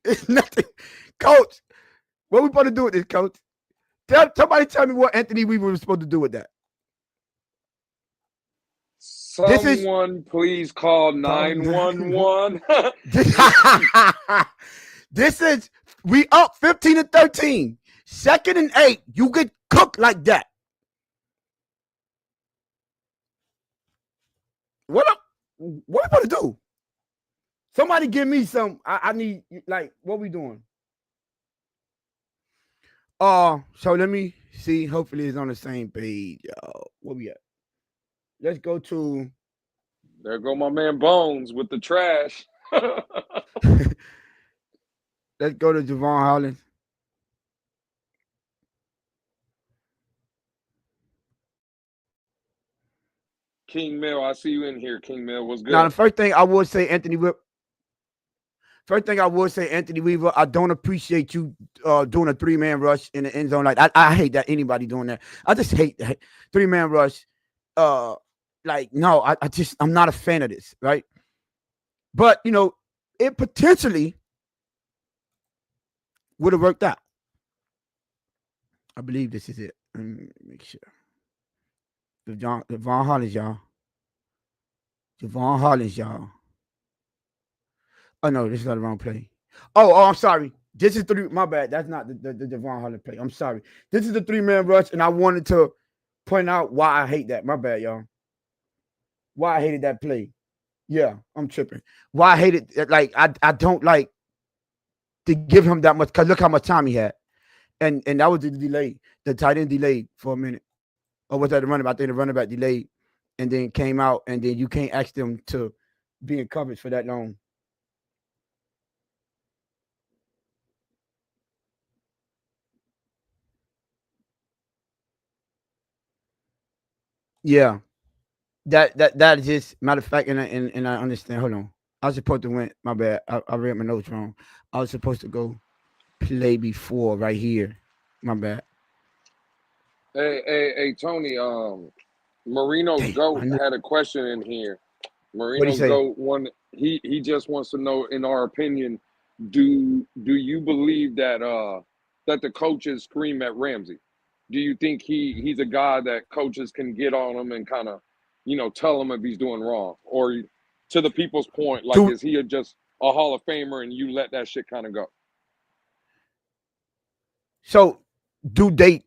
S1: It's nothing. Coach, what we supposed to do with this, Coach? Somebody tell me what Anthony Weaver was supposed to do with that.
S2: Someone please call 911.
S1: This is, we up 15-13. 2nd and 8. You get cooked like that. What we supposed to do? Somebody give me some. I need, like, what we doing? So let me see. Hopefully it's on the same page, y'all. Where we at? Let's go to.
S2: There go my man Bones with the trash.
S1: Let's go to Javon Hollins.
S2: King Mill, I see you in here. King Mill, what's good?
S1: Now, the first thing I would say, Anthony Weaver. I don't appreciate you doing a 3-man rush in the end zone. Like I hate that anybody doing that. I just hate that 3-man rush. Like, no, I'm not a fan of this, right? But you know, it potentially would have worked out. I believe this is it. Let me make sure. Javon Hollins, y'all. Javon Hollins, y'all. Oh no, this is not the wrong play. Oh, I'm sorry. This is my bad. That's not the Javon Hollins play. I'm sorry. This is the 3-man rush, and I wanted to point out why I hate that. My bad, y'all. Why I hated that play. Yeah, I'm tripping. Why I hated it. Like, I don't like to give him that much, because look how much time he had. And that was the delay. The tight end delayed for a minute. Or was that the running back? I think the running back delayed and then came out, and then you can't ask them to be in coverage for that long. Yeah. That is just, matter of fact, and I understand. Hold on. I was supposed to win. My bad. I read my notes wrong. I was supposed to go play before right here. My bad.
S2: Hey, Tony. Marino's GOAT had a question in here. Marino's GOAT one. He just wants to know, in our opinion, do you believe that that the coaches scream at Ramsey? Do you think he's a guy that coaches can get on him and kind of, you know, tell him if he's doing wrong? Or to the people's point, like, is he just a Hall of Famer and you let that shit kind of go?
S1: So do they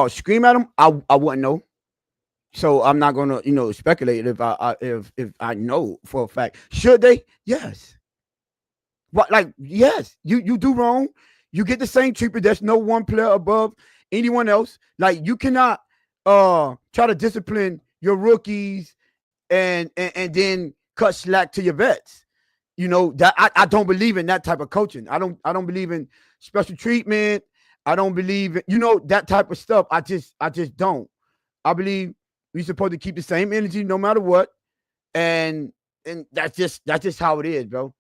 S1: scream at him? I wouldn't know. So I'm not gonna, you know, speculate if I know for a fact. Should they? Yes. What, like, yes, you do wrong. You get the same treatment. There's no one player above anyone else. Like, you cannot try to discipline your rookies and then cut slack to your vets. You know, that I don't believe in that type of coaching. I don't believe in special treatment. I don't believe in, you know, that type of stuff. I just don't. I believe we're supposed to keep the same energy no matter what. And that's just how it is, bro.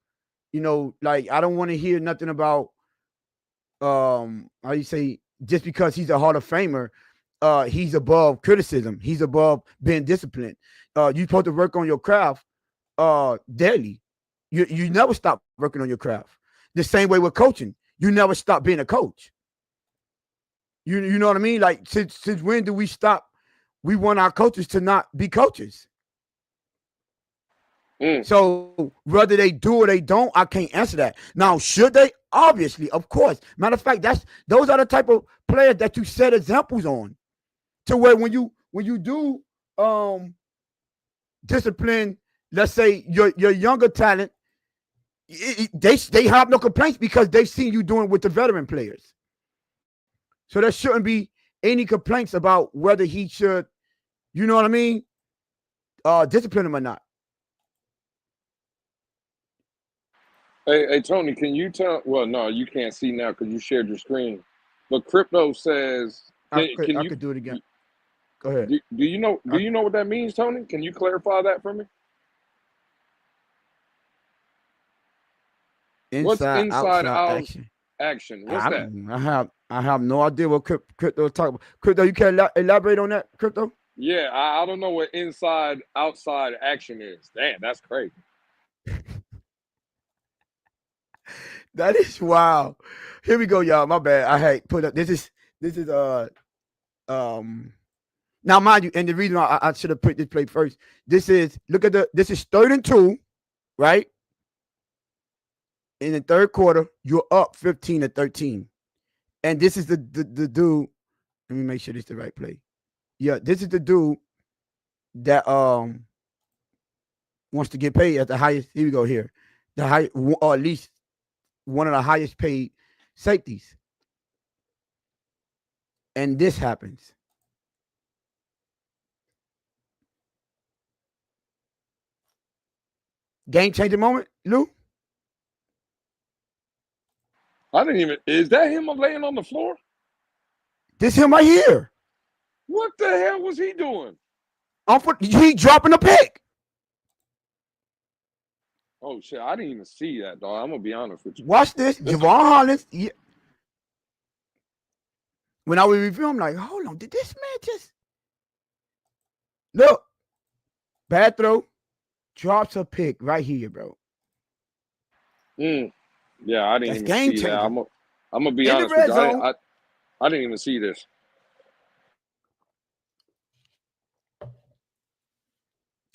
S1: You know, like, I don't want to hear nothing about how you say, just because he's a Hall of Famer, he's above criticism. He's above being disciplined. You're supposed to work on your craft daily. You never stop working on your craft. The same way with coaching. You never stop being a coach. You know what I mean? Like, since when do we stop? We want our coaches to not be coaches. So whether they do or they don't, I can't answer that. Now, should they? Obviously, of course. Matter of fact, those are the type of players that you set examples on. To where when you do discipline, let's say your younger talent, they have no complaints because they've seen you doing with the veteran players. So there shouldn't be any complaints about whether he should, you know what I mean, discipline him or not.
S2: Hey, Tony, can you tell? Well, no, you can't see now because you shared your screen. But Crypto says,
S1: I
S2: can you
S1: could do it again. Go ahead.
S2: do you know what that means, Tony? Can you clarify that for me? What's
S1: Inside,
S2: inside
S1: outside
S2: out
S1: action.
S2: action? What's that?
S1: I have no idea what Crypto is talking about. Crypto, you can elaborate on that, Crypto?
S2: Yeah, I don't know what inside outside action is. Damn, that's crazy.
S1: That is wild. Here we go, y'all. My bad. I had put up. This is now mind you, and the reason I should have put this play first. This is this is 3rd and 2, right? In the third quarter, you're up 15-13. And this is the dude. Let me make sure this is the right play. Yeah, this is the dude that wants to get paid at the highest. Here we go here. The high, or at least one of the highest paid safeties. And this happens. Game changing moment, Lou?
S2: I didn't even. Is that him laying on the floor?
S1: This him right here.
S2: What the hell was he doing?
S1: He dropping a pick.
S2: Oh shit! I didn't even see that, dog. I'm gonna be honest with you.
S1: Watch this. Javon Hollins. Yeah. When I was reviewing, I'm like, hold on, did this man just look? Bad throw, drops a pick right here, bro.
S2: Yeah, I didn't
S1: That's
S2: even see that. I'm gonna be honest with you. I didn't even see this.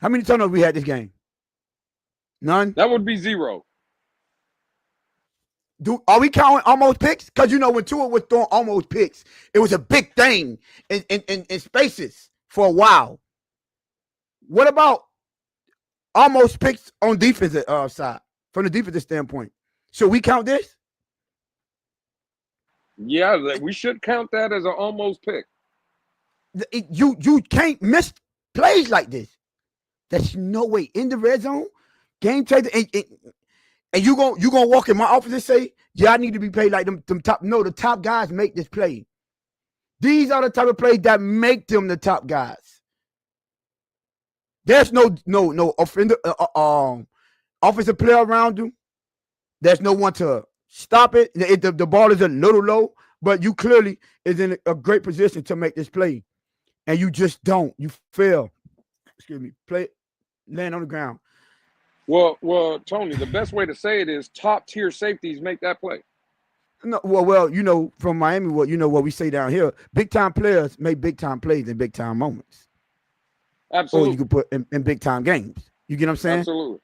S1: How many turnovers we had this game? None.
S2: That would be 0.
S1: Are we counting almost picks? Because you know when Tua was throwing almost picks, it was a big thing in spaces for a while. What about almost picks on defensive side from the defensive standpoint? Should we count this?
S2: Yeah, we should count that as an almost pick.
S1: You can't miss plays like this. There's no way in the red zone, game changer, and you gonna walk in my office and say, yeah, I need to be paid like them top. No, the top guys make this play. These are the type of plays that make them the top guys. There's no offender, offensive player around you. There's no one to stop it. The ball is a little low, but you clearly is in a great position to make this play, and you just don't. You fail. Excuse me. Play, land on the ground.
S2: Well, Tony, the best way to say it is top tier safeties make that play.
S1: No, well, you know, from Miami, what we say down here, big time players make big time plays in big time moments.
S2: Absolutely.
S1: Or you can put in big time games. You get what I'm saying?
S2: Absolutely.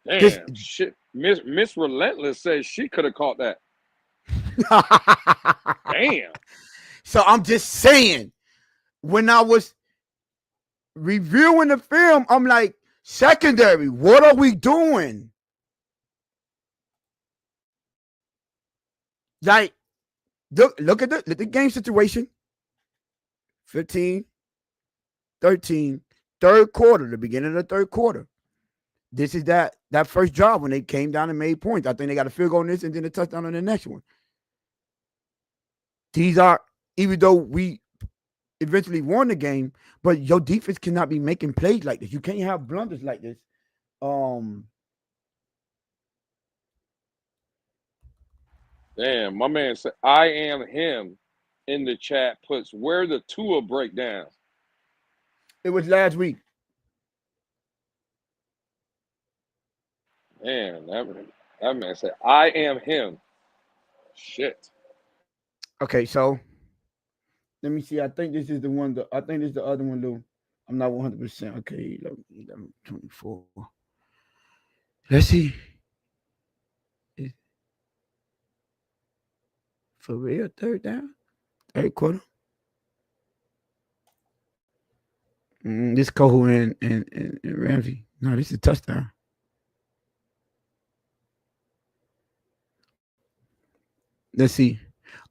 S2: Damn, shit. Miss Relentless says she could have caught that. Damn.
S1: So I'm just saying, when I was reviewing the film, I'm like, secondary, what are we doing? Like, look at the game situation. 15-13, third quarter, the beginning of the third quarter. This is that first drive when they came down and made points. I think they got a field goal on this and then a touchdown on the next one. These are, even though we eventually won the game, but your defense cannot be making plays like this. You can't have blunders like this.
S2: Damn, my man said, I am him in the chat puts where the Tua breakdown.
S1: It was last week.
S2: Man, that man said, I am him. Shit.
S1: Okay, so let me see. I think this is the one. I think this is the other one, Lou. I'm not 100%. Okay, 11-24. Let's see. For real, third down? Third quarter? This Cohu and Ramsey. No, this is a touchdown. Let's see.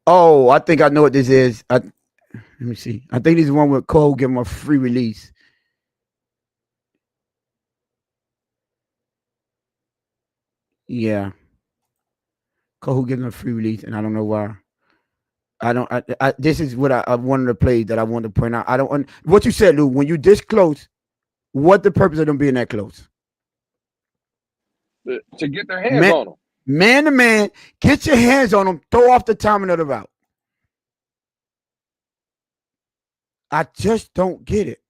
S1: Oh, I think I know what this is. Let me see. I think this is one with Cole give him a free release. Yeah, Cole gives him a free release, and I don't know why. I don't. This is what I wanted to play that I wanted to point out. I don't. What you said, Lou. When you this close, what the purpose of them being that close?
S2: To get their hands on them.
S1: Man to man, get your hands on them. Throw off the timing of the route. I just don't get it.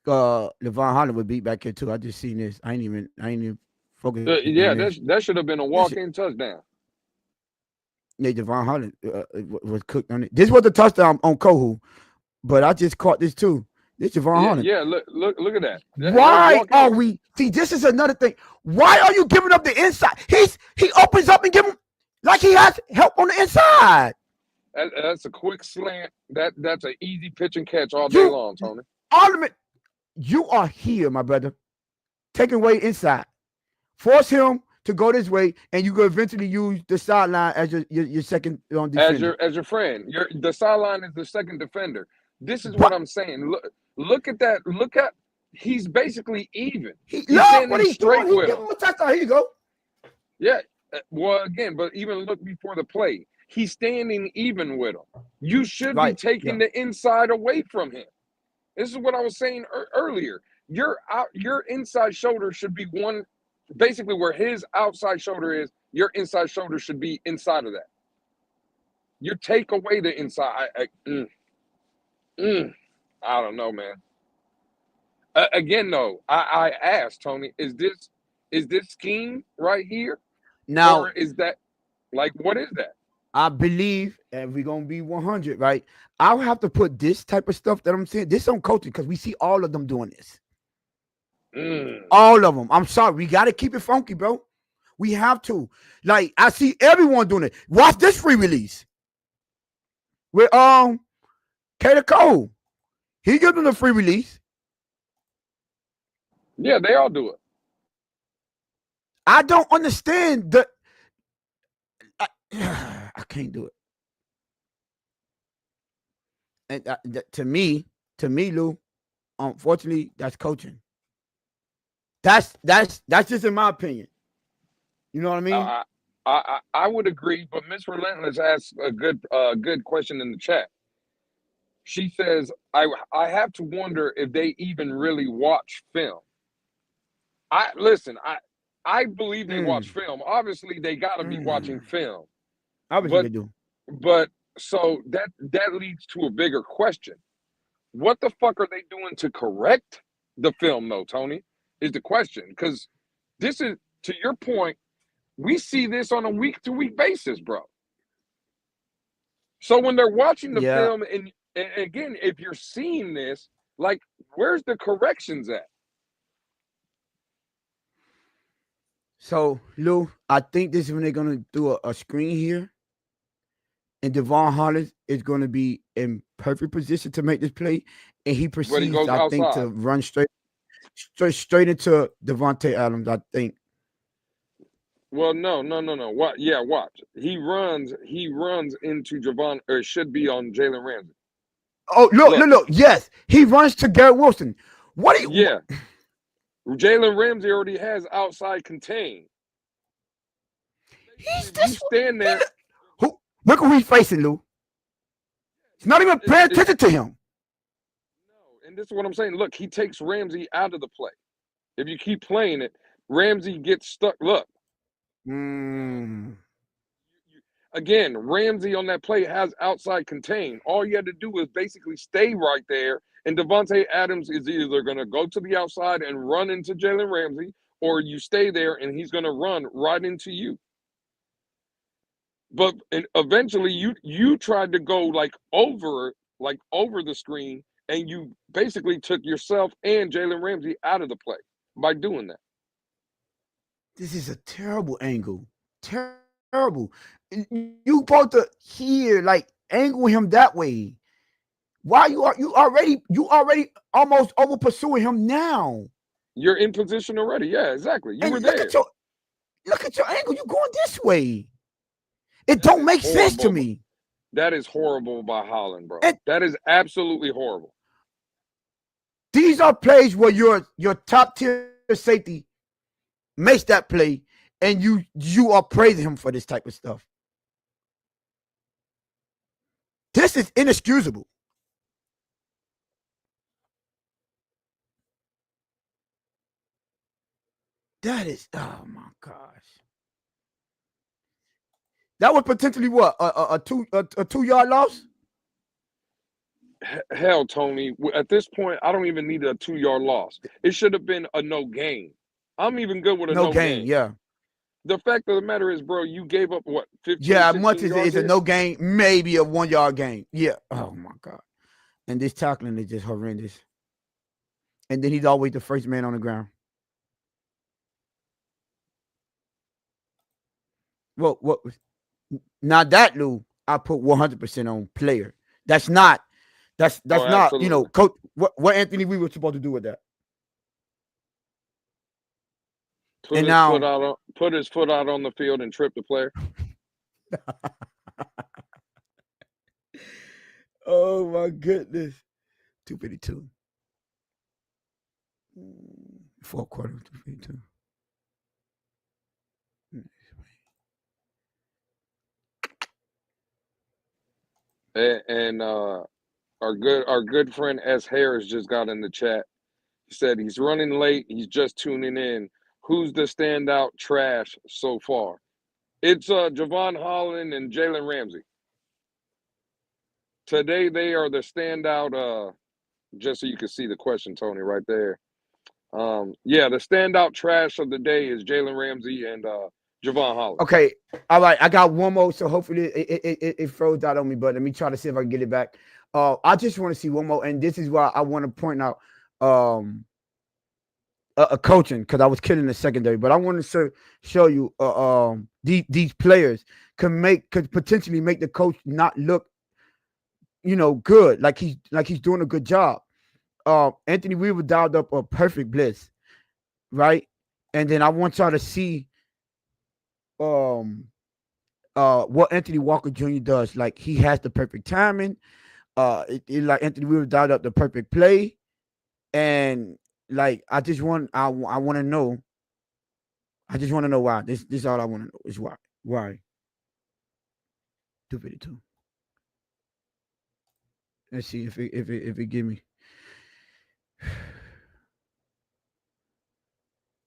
S1: Levon Holland would beat back here too. I just seen this. I ain't even focused.
S2: Yeah, that should have been a walk-in touchdown.
S1: Yeah, Devon Holland was cooked on it. This was the touchdown on Kohu, but I just caught this too. This Devon Holland.
S2: Yeah, look at that.
S1: Why are we? See, this is another thing. Why are you giving up the inside? He opens up and give him like he has help on the inside.
S2: That's a quick slant. That's an easy pitch and catch all day long, Tony.
S1: Ultimate, you are here, my brother. Taking away inside. Force him to go this way, and you could eventually use the sideline as your second defender.
S2: As your friend. The sideline is the second defender. This is what I'm saying. Look at that. Look at he's basically even.
S1: Look what he's doing. He give him a touchdown. Here you go.
S2: Yeah. Well, again, but even look before the play. He's standing even with him. You should be taking the inside away from him. This is what I was saying earlier. Your inside shoulder should be one, basically where his outside shoulder is, your inside shoulder should be inside of that. You take away the inside. I don't know, man. Again, though, I asked Tony, is this scheme right here?
S1: Now,
S2: or is that what is that?
S1: I believe, and we're gonna be 100, right? I'll have to put this type of stuff that I'm saying. This on coaching because we see all of them doing this. All of them. I'm sorry, we got to keep it funky, bro. We have to. Like I see everyone doing it. Watch this free release with Kader Cole. He gives them the free release.
S2: Yeah, they all do it.
S1: I don't understand the. I can't do it. And to me, Lou, unfortunately, that's coaching. That's just in my opinion. You know what I mean?
S2: I would agree, but Miss Relentless asked a good question in the chat. She says, I have to wonder if they even really watch film. I believe they watch film. Obviously, they got to be watching film.
S1: Obviously, they do.
S2: But so that leads to a bigger question. What the fuck are they doing to correct the film, though, Tony? Is the question. Because this is, to your point, we see this on a week-to-week basis, bro. So when they're watching the film, and again, if you're seeing this, like, where's the corrections at?
S1: So, Lou, I think this is when they're going to do a screen here. And Devon Holland is going to be in perfect position to make this play. And he proceeds, I think, to run straight into Davante Adams, I think.
S2: Well, no. What? Yeah, watch. He runs into Javon, or should be on Jalen Ramsey.
S1: Oh, look. Yes, he runs to Garrett Wilson.
S2: Yeah. Jalen Ramsey already has outside contain.
S1: You
S2: stand there.
S1: Look who he's facing, Lou. He's not even paying attention to him.
S2: No, and this is what I'm saying. Look, he takes Ramsey out of the play. If you keep playing it, Ramsey gets stuck. Look. Again, Ramsey on that play has outside contain. All you had to do is basically stay right there, and Davante Adams is either going to go to the outside and run into Jalen Ramsey, or you stay there and he's going to run right into you. But eventually, you tried to go over the screen, and you basically took yourself and Jalen Ramsey out of the play by doing that.
S1: This is a terrible angle. Terrible. You supposed to angle him that way. Why you already almost over pursuing him now?
S2: You're in position already. Yeah, exactly. You
S1: And
S2: were
S1: look
S2: there.
S1: at your angle. You going this way. It don't make sense to
S2: Horrible.
S1: me.
S2: That is horrible by Holland, bro.
S1: And
S2: That is absolutely horrible.
S1: these are plays where your top tier safety makes that play, and you are praising him for this type of stuff. This is inexcusable. That is, oh my gosh. That was potentially what, a 2-yard loss?
S2: Hell, Tony, at this point, I don't even need a 2-yard loss. It should have been a no gain. I'm even good with a
S1: No
S2: no
S1: gain,
S2: gain.
S1: yeah.
S2: The fact of the matter is, bro, you gave up what, 15,
S1: Yeah,
S2: 16
S1: much as
S2: yards
S1: it's a
S2: here?
S1: no gain, maybe a 1-yard gain. Yeah. Oh my God. And this tackling is just horrendous. And then he's always the first man on the ground. Well, what? Now that, Lou, I put 100% on player. That's not,
S2: Oh,
S1: not, you know,
S2: absolutely.
S1: coach. What Anthony Weaver was supposed to do with that?
S2: Put
S1: And
S2: his foot
S1: now,
S2: out put his foot out on the field and trip the player.
S1: oh my goodness, 252. Fourth quarter, 252.
S2: And our good friend S. Harris just got in the chat. He said he's running late. He's just tuning in. Who's the standout trash so far? It's Javon Holland and Jalen Ramsey. Today they are the standout. Just so you can see the question, Tony, right there. Yeah, the standout trash of the day is Jalen Ramsey and Javon Holland.
S1: Okay, all right. I got one more, so hopefully it froze out on me. But let me try to see if I can get it back. I just want to see one more, and this is why I want to point out a coaching, because I was killing the secondary. But I want to show you these players could potentially make the coach not look, you know, good, like he's doing a good job. Anthony Weaver dialed up a perfect blitz, right? And then I want y'all to see what Anthony Walker Jr. does. Like, he has the perfect timing. Like Anthony Weaver dialed up the perfect play, and like I want to know. I just want to know why. This is all I want to know is why. Why? 252. Let's see if it give me.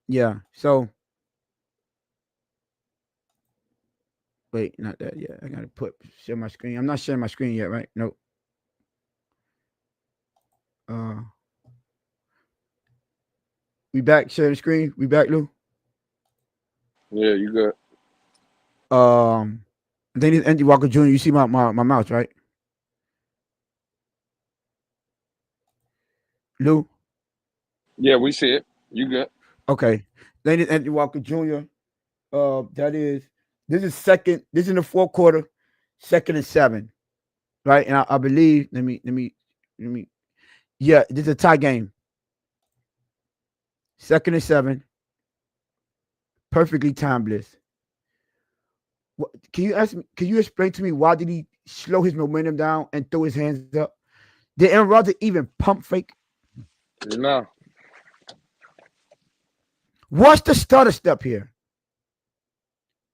S1: Yeah. So wait, not that yet. I gotta share my screen. I'm not sharing my screen yet, right? Nope. We back sharing the screen. We back, Lou.
S2: Yeah, you good.
S1: Then it's Anthony Walker Jr. You see my mouse, right? Lou?
S2: Yeah, we see it. You good.
S1: Okay. Then it's Anthony Walker Jr. This is second. This is in the fourth quarter, 2nd and 7. Right? And I believe, let me. Yeah, this is a tie game. 2nd and 7. Perfectly timed blitz. Can you explain to me why did he slow his momentum down and throw his hands up? Did Aaron Rodgers even pump fake?
S2: No.
S1: What's the stutter step here?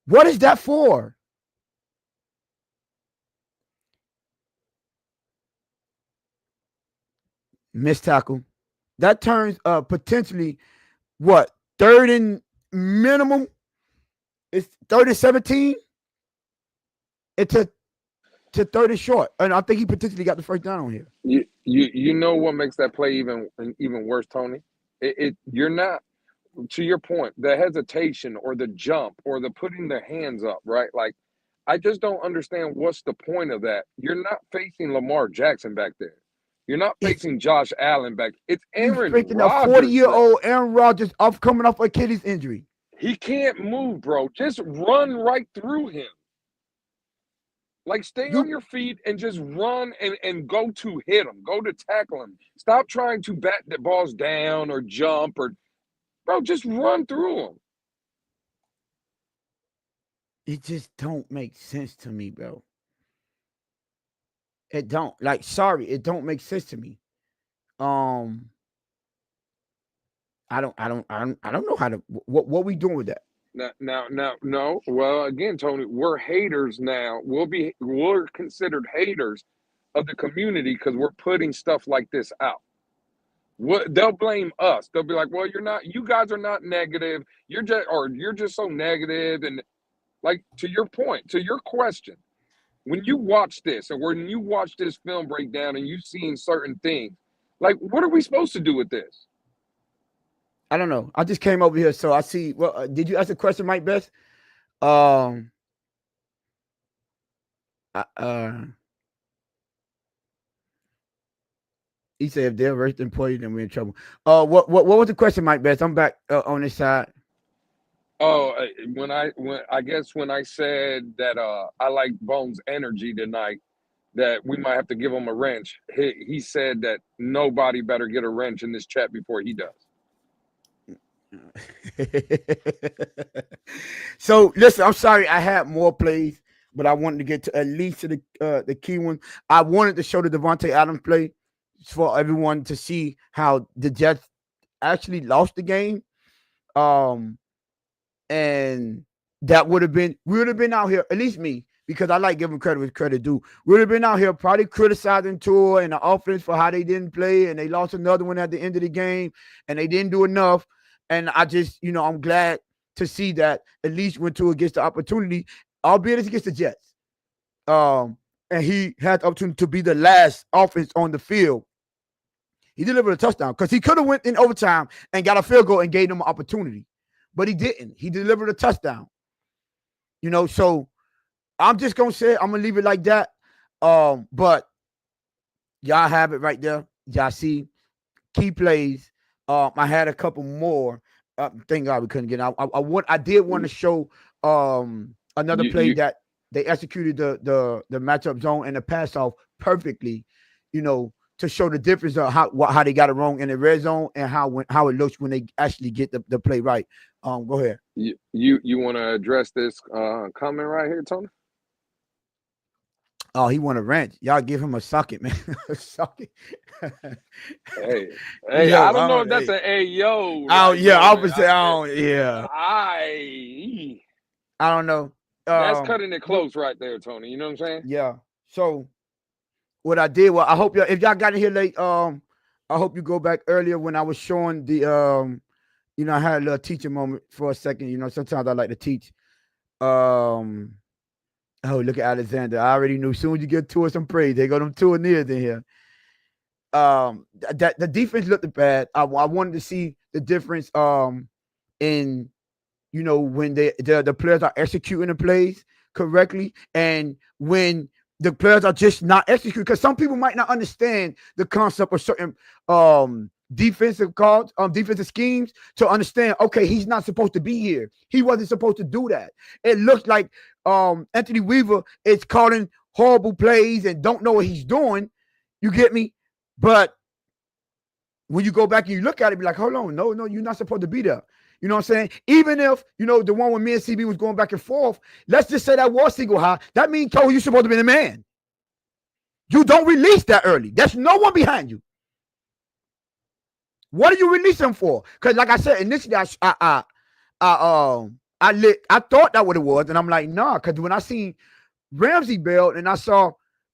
S1: What is that for? Missed tackle. That turns potentially what? 3rd and minimum? It's 3rd and 17. It's to 3rd and short. And I think he potentially got the first down on here.
S2: You know what makes that play even worse, Tony? You're not, to your point, the hesitation or the jump or the putting their hands up, right? Like, I just don't understand what's the point of that. You're not facing Lamar Jackson back there. You're not facing Josh Allen back. It's Aaron Rodgers.
S1: You freaking a 40-year-old Aaron Rodgers off coming off Achilles injury.
S2: He can't move, bro. Just run right through him. Like, stay on your feet and just run and go to hit him. Go to tackle him. Stop trying to bat the balls down or jump or Bro, just run through them.
S1: It just don't make sense to me, bro. It don't. Like, sorry, it don't make sense to me. I don't know how to. What we doing with that?
S2: No. Well, again, Tony, we're haters now. We're considered haters of the community because we're putting stuff like this out. They'll blame us. They'll be like, "Well, you guys are not negative. You're just so negative." And like, to your point, to your question, when you watch this or when you watch this film breakdown and you seeing certain things, like, what are we supposed to do with this?
S1: I don't know. I just came over here, so I see. Well, did you ask a question, Mike Best? He said if they're arrested employee, then we're in trouble. What was the question, Mike Best? I'm back on this side.
S2: Oh, when I said that I like Bones' energy tonight, that we might have to give him a wrench. He said that nobody better get a wrench in this chat before he does.
S1: So listen, I'm sorry I had more plays, but I wanted to get to at least to the key one. I wanted to show the Davante Adams play for everyone to see how the Jets actually lost the game. And that we would have been out here, at least me, because I like giving credit with credit due. We would have been out here probably criticizing Tua and the offense for how they didn't play, and they lost another one at the end of the game, and they didn't do enough. And I just, I'm glad to see that at least when Tua gets the opportunity, albeit it's against the Jets. And he had the opportunity to be the last offense on the field. He delivered a touchdown because he could have went in overtime and got a field goal and gave them an opportunity. But he didn't. He delivered a touchdown. So I'm just going to say, I'm going to leave it like that. But y'all have it right there. Y'all see key plays. I had a couple more. Thank God we couldn't get out. I did want to show another play that they executed the matchup zone and the pass off perfectly, to show the difference of how they got it wrong in the red zone and how it looks when they actually get the play right. Go ahead.
S2: You want to address this comment right here, Tony?
S1: Oh, he want a wrench. Y'all give him a socket, man. A socket.
S2: hey, yo, I don't know if that's an yo.
S1: Oh, yeah, I would say, yeah. I don't know.
S2: That's cutting it close right there, Tony. You know what I'm saying?
S1: Yeah. So what I did, I hope if y'all got in here late, I hope you go back earlier when I was showing the, I had a little teaching moment for a second. Sometimes I like to teach. Oh, look at Alexander. I already knew as soon as you get to some praise, they got them 2 nears in here. That the defense looked bad. I wanted to see the difference in when the players are executing the plays correctly and when the players are just not executing, because some people might not understand the concept of certain defensive calls, defensive schemes to understand, okay, he's not supposed to be here. He wasn't supposed to do that. It looks like Anthony Weaver is calling horrible plays and don't know what he's doing. You get me? But when you go back and you look at it, be like, hold on, no, you're not supposed to be there. You know what I'm saying? Even if, the one when me and CB was going back and forth, let's just say that was single high. That means, Cole, you're supposed to be the man. You don't release that early. There's no one behind you. What are you releasing for? Because like I said, initially, I thought that what it was. And I'm like, nah, because when I seen Ramsey bail and I saw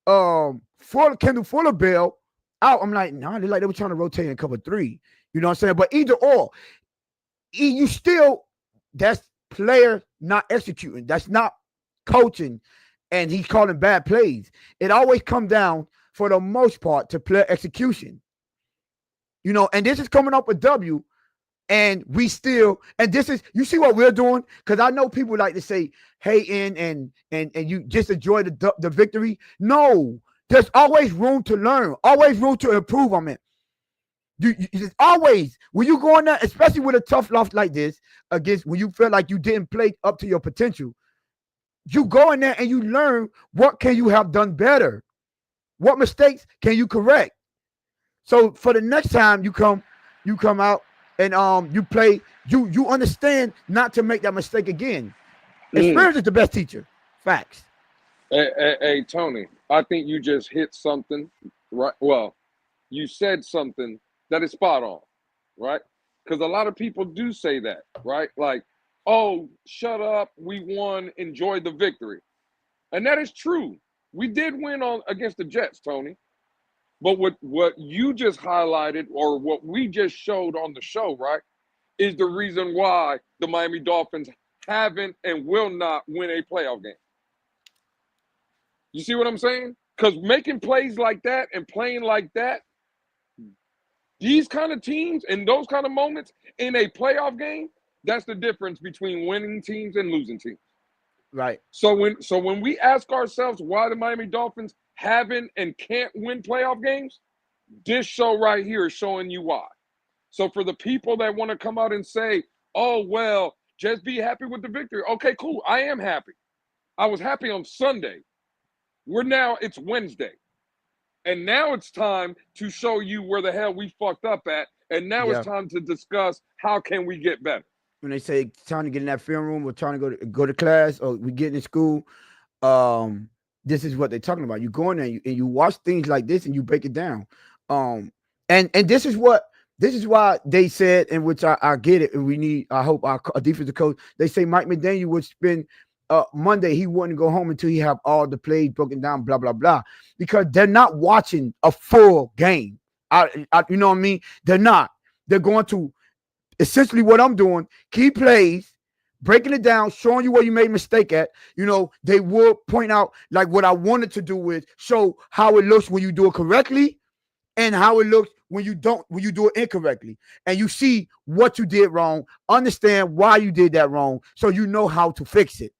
S1: Kendall Fuller bail out, I'm like, nah, they were trying to rotate in cover 3. You know what I'm saying? But either or, you still, that's player not executing. That's not coaching, and he's calling bad plays. It always comes down, for the most part, to player execution. And this is coming up with W, and we still, and this is, you see what we're doing? Because I know people like to say, hating and you just enjoy the victory. No, there's always room to learn, always room to improve on it. You always, when you go in there, especially with a tough loss like this, against when you feel like you didn't play up to your potential, you go in there and you learn what can you have done better, what mistakes can you correct. So for the next time you come out and you play, you understand not to make that mistake again. Experience is the best teacher. Facts.
S2: Hey, Tony, I think you just hit something, right? Well, you said something that is spot on, right? Because a lot of people do say that, right? Like, oh, shut up, we won, enjoy the victory. And that is true. We did win on against the Jets, Tony. But what you just highlighted, or what we just showed on the show, right, is the reason why the Miami Dolphins haven't and will not win a playoff game. You see what I'm saying? Because making plays like that and playing like that, these kind of teams and those kind of moments in a playoff game, that's the difference between winning teams and losing teams.
S1: Right.
S2: So when we ask ourselves why the Miami Dolphins haven't and can't win playoff games, this show right here is showing you why. So for the people that want to come out and say, oh, well, just be happy with the victory. Okay, cool. I am happy. I was happy on Sunday. It's Wednesday. And now it's time to show you where the hell we fucked up at. And now it's time to discuss how can we get better.
S1: When they say trying to get in that film room or trying to go to class or we get in school, this is what they're talking about. You go in there and you watch things like this and you break it down. And this is why they said, in which I get it, and we need, I hope our defensive coach, they say Mike McDaniel would spend Monday, he wouldn't go home until he have all the plays broken down, blah, blah, blah, because they're not watching a full game. You know what I mean? They're not. They're going to, essentially what I'm doing, key plays, breaking it down, showing you where you made a mistake at. You know, they will point out, like, what I wanted to do is show how it looks when you do it correctly and how it looks when you do it incorrectly. And you see what you did wrong, understand why you did that wrong, so you know how to fix it.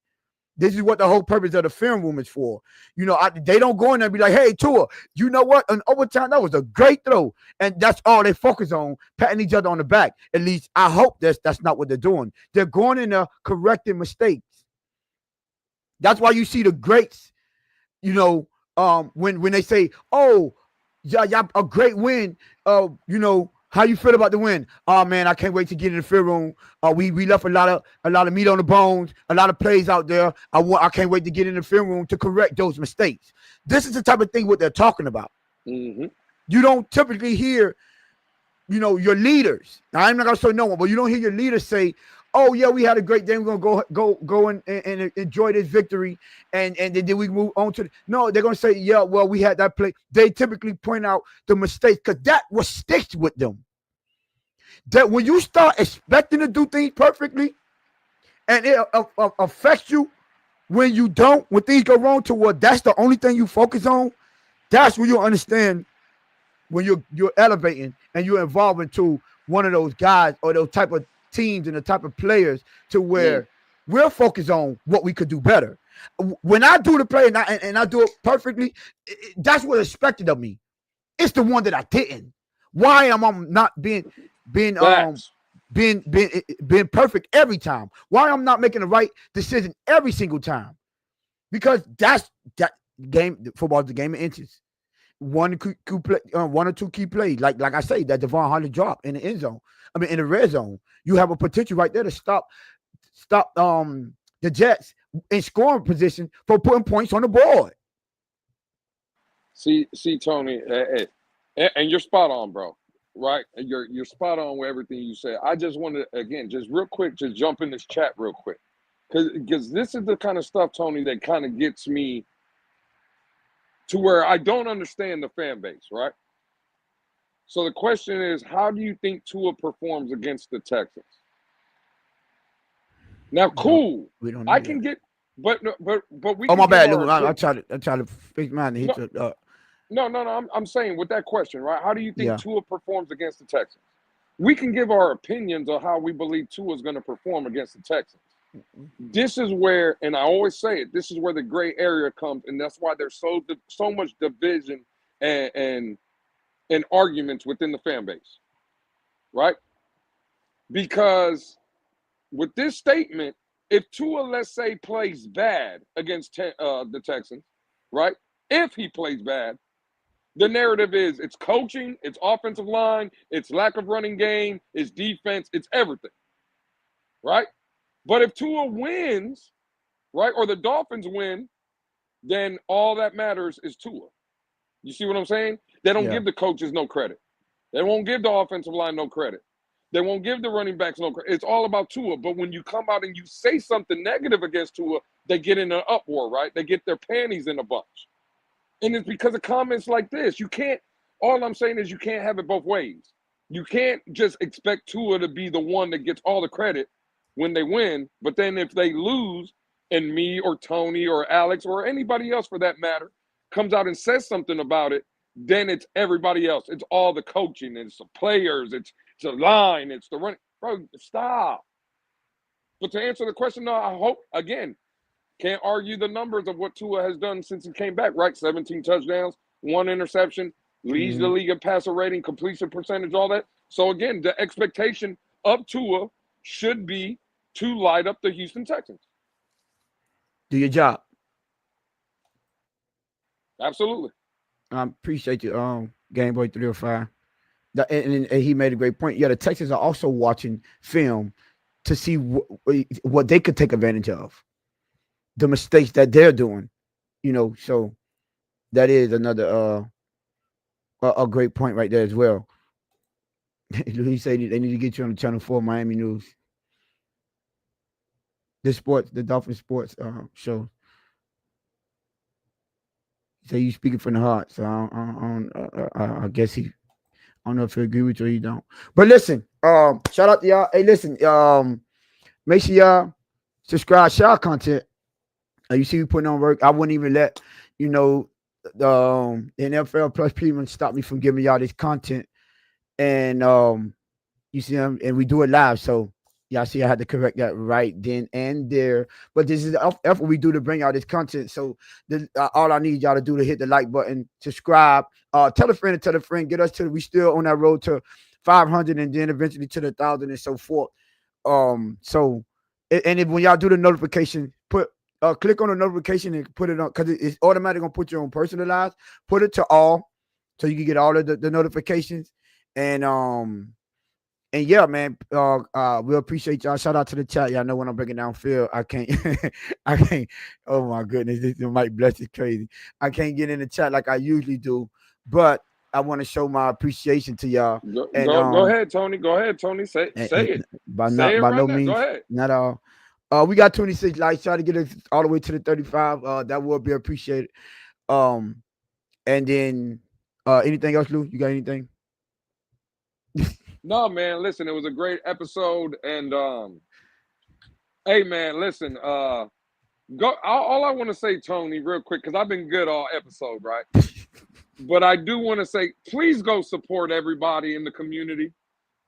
S1: This is what the whole purpose of the film room is for. You know, they don't go in there and be like, hey, Tua, you know what? In overtime, that was a great throw. And that's all they focus on, patting each other on the back. At least I hope that's not what they're doing. They're going in there correcting mistakes. That's why you see the greats, you know, when they say, oh, yeah, a great win, you know, how you feel about the win? Oh man, I can't wait to get in the field room. We left a lot of meat on the bones, a lot of plays out there. I can't wait to get in the field room to correct those mistakes. This is the type of thing what they're talking about.
S2: Mm-hmm.
S1: You don't typically hear, you know, your leaders. Now, I'm not gonna say no one, but you don't hear your leaders say, "Oh yeah, we had a great day. We're gonna go and enjoy this victory, and then we move on to." No, they're gonna say, "Yeah, well, we had that play." They typically point out the mistakes because that what sticks with them. That when you start expecting to do things perfectly, and it affects you when you don't, when things go wrong, to what that's the only thing you focus on. That's when you understand when you're elevating and you're evolving to one of those guys or those type of teams and the type of players to where we're focused on what we could do better. When I do the play and I do it perfectly, that's what expected of me. It's the one that I didn't. Why am I not being perfect every time? Why I'm not making the right decision every single time? Because that game, football is the game of inches. One or two key plays, like I say, that Devon Hunter drop in the end zone. I mean, in the red zone, you have a potential right there to stop the Jets in scoring position for putting points on the board.
S2: See, Tony, and you're spot on, bro. Right? You're spot on with everything you said. I just want to, again, just real quick, just jump in this chat real quick, because this is the kind of stuff, Tony, that kind of gets me to where I don't understand the fan base, right? So the question is, how do you think Tua performs against the Texans? Now, cool.
S1: We don't.
S2: I can get, but we.
S1: Oh, my bad. I try to fix mine.
S2: No. I'm saying with that question, right? How do you think Tua performs against the Texans? We can give our opinions on how we believe Tua is going to perform against the Texans. This is where, and I always say it, this is where the gray area comes, and that's why there's so much division and arguments within the fan base, right? Because with this statement, if Tua, let's say, plays bad against the Texans, right? If he plays bad, the narrative is it's coaching, it's offensive line, it's lack of running game, it's defense, it's everything, right? But if Tua wins, right, or the Dolphins win, then all that matters is Tua. You see what I'm saying? They don't give the coaches no credit. They won't give the offensive line no credit. They won't give the running backs no credit. It's all about Tua. But when you come out and you say something negative against Tua, they get in an uproar, right? They get their panties in a bunch. And it's because of comments like this. You can't, all I'm saying is you can't have it both ways. You can't just expect Tua to be the one that gets all the credit when they win. But then if they lose and me or Tony or Alex or anybody else for that matter comes out and says something about it, then it's everybody else. It's all the coaching. It's the players. It's the line. It's the running. Bro, stop. But to answer the question, no, I hope, again, can't argue the numbers of what Tua has done since he came back, right? 17 touchdowns, 1 interception, leads the league in passer rating, completion percentage, all that. So, again, the expectation of Tua should be to light up the Houston Texans.
S1: Do your job.
S2: Absolutely.
S1: Appreciate you, Game Boy 305. And he made a great point. Yeah, the Texans are also watching film to see what they could take advantage of, the mistakes that they're doing. So that is another a great point right there as well. He said they need to get you on the Channel 4 Miami News, the Dolphin Sports show. So you speaking from the heart. So I guess I don't know if he agree with you or you don't. But listen, shout out to y'all. Hey, listen, make sure y'all subscribe, share our content. You see we putting on work. I wouldn't even let the NFL Plus Premium stop me from giving y'all this content. And you see them, and we do it live. So y'all see I had to correct that right then and there. But this is the effort we do to bring out this content. So all I need y'all to do to hit the like button, subscribe, tell a friend and tell a friend. Get us to, we still on that road to 500 and then eventually to the 1,000 and so forth. So if, when y'all do the notification, click on the notification and put it on, because it's automatically gonna put you on personalized. Put it to all, so you can get all of the notifications. And yeah, man, we appreciate y'all. Shout out to the chat. Y'all know when I'm breaking down Phil, I can't. Oh my goodness, this Mike Bless is crazy. I can't get in the chat like I usually do, but I want to show my appreciation to y'all.
S2: Go ahead, Tony. Go ahead, Tony. Say it.
S1: By no means,
S2: go ahead.
S1: not all. We got 26 likes. Try to get us all the way to the 35. That will be appreciated. And then anything else, Lou? You got anything?
S2: No, man. Listen, it was a great episode, and hey, man, listen. All I want to say, Tony, real quick, because I've been good all episode, right? But I do want to say, please go support everybody in the community,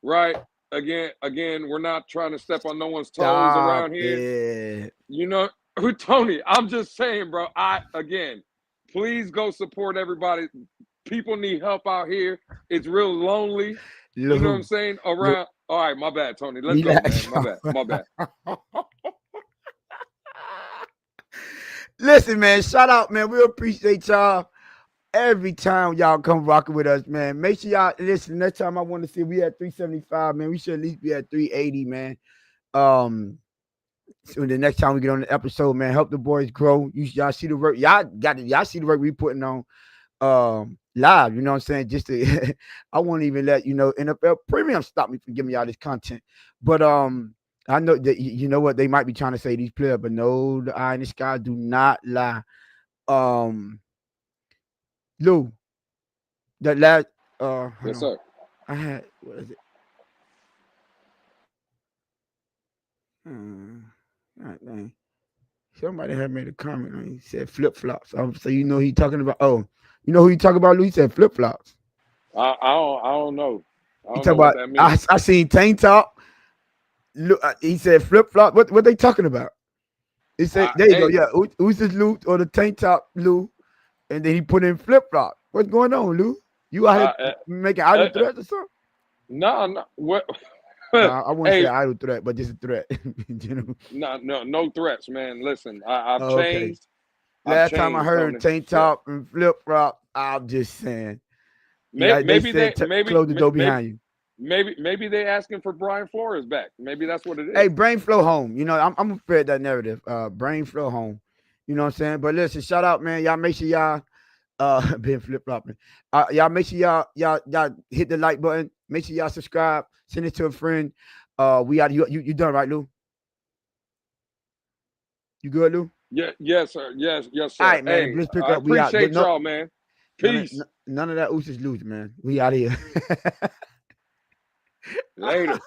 S2: right? Again, we're not trying to step on no one's toes around here. Tony, I'm just saying, bro. Please go support everybody. People need help out here. It's real lonely. You know what I'm saying? Around. All right, my bad, Tony. Let's go, man. My bad.
S1: Listen, man. Shout out, man. We appreciate y'all every time y'all come rocking with us, man. Make sure y'all listen. Next time I want to see we at 375, man. We should at least be at 380, man. So the next time we get on the episode, man, help the boys grow. Y'all see the work. Y'all see the work we putting on live. You know what I'm saying? Just to, I won't even let NFL Premium stop me from giving y'all this content. But I know that you know what they might be trying to say, these players, but no, the eye in the sky do not lie. Lou, that last
S2: yes, sir.
S1: I had, what is it? Right, man. Somebody had made a comment on it. He said flip flops. So he talking about. Oh, you know who he talking about, Lou? He said flip flops.
S2: I don't know.
S1: He talking about. I seen tank top. Look, he said flip flop. What they talking about? He said there you go. Yeah, who's this Lou or the tank top Lou? And then he put in flip flop. What's going on, Lou? You out here making idle threats or something?
S2: No. What?
S1: I wouldn't say idle threat, but just a threat.
S2: No threats, man. Listen, I've changed.
S1: Last time I heard tank top and flip flop, I'm just saying. Yeah,
S2: Maybe
S1: said
S2: they
S1: close the door behind you.
S2: maybe they asking for Brian Flores back. Maybe that's what it is.
S1: Hey, brain flow home. You know, I'm afraid that narrative. Brain flow home. You know what I'm saying? But listen, shout out, man. Y'all make sure y'all been flip flopping. Y'all make sure y'all hit the like button. Make sure y'all subscribe. Send it to a friend. We got you done, right, Lou? You good, Lou?
S2: Yeah, yes, sir. Yes, sir.
S1: All right, man.
S2: Hey,
S1: Let's pick
S2: I
S1: up. We out.
S2: appreciate y'all, man. Peace.
S1: None of that ooses loose, man. We out of here.
S2: Later.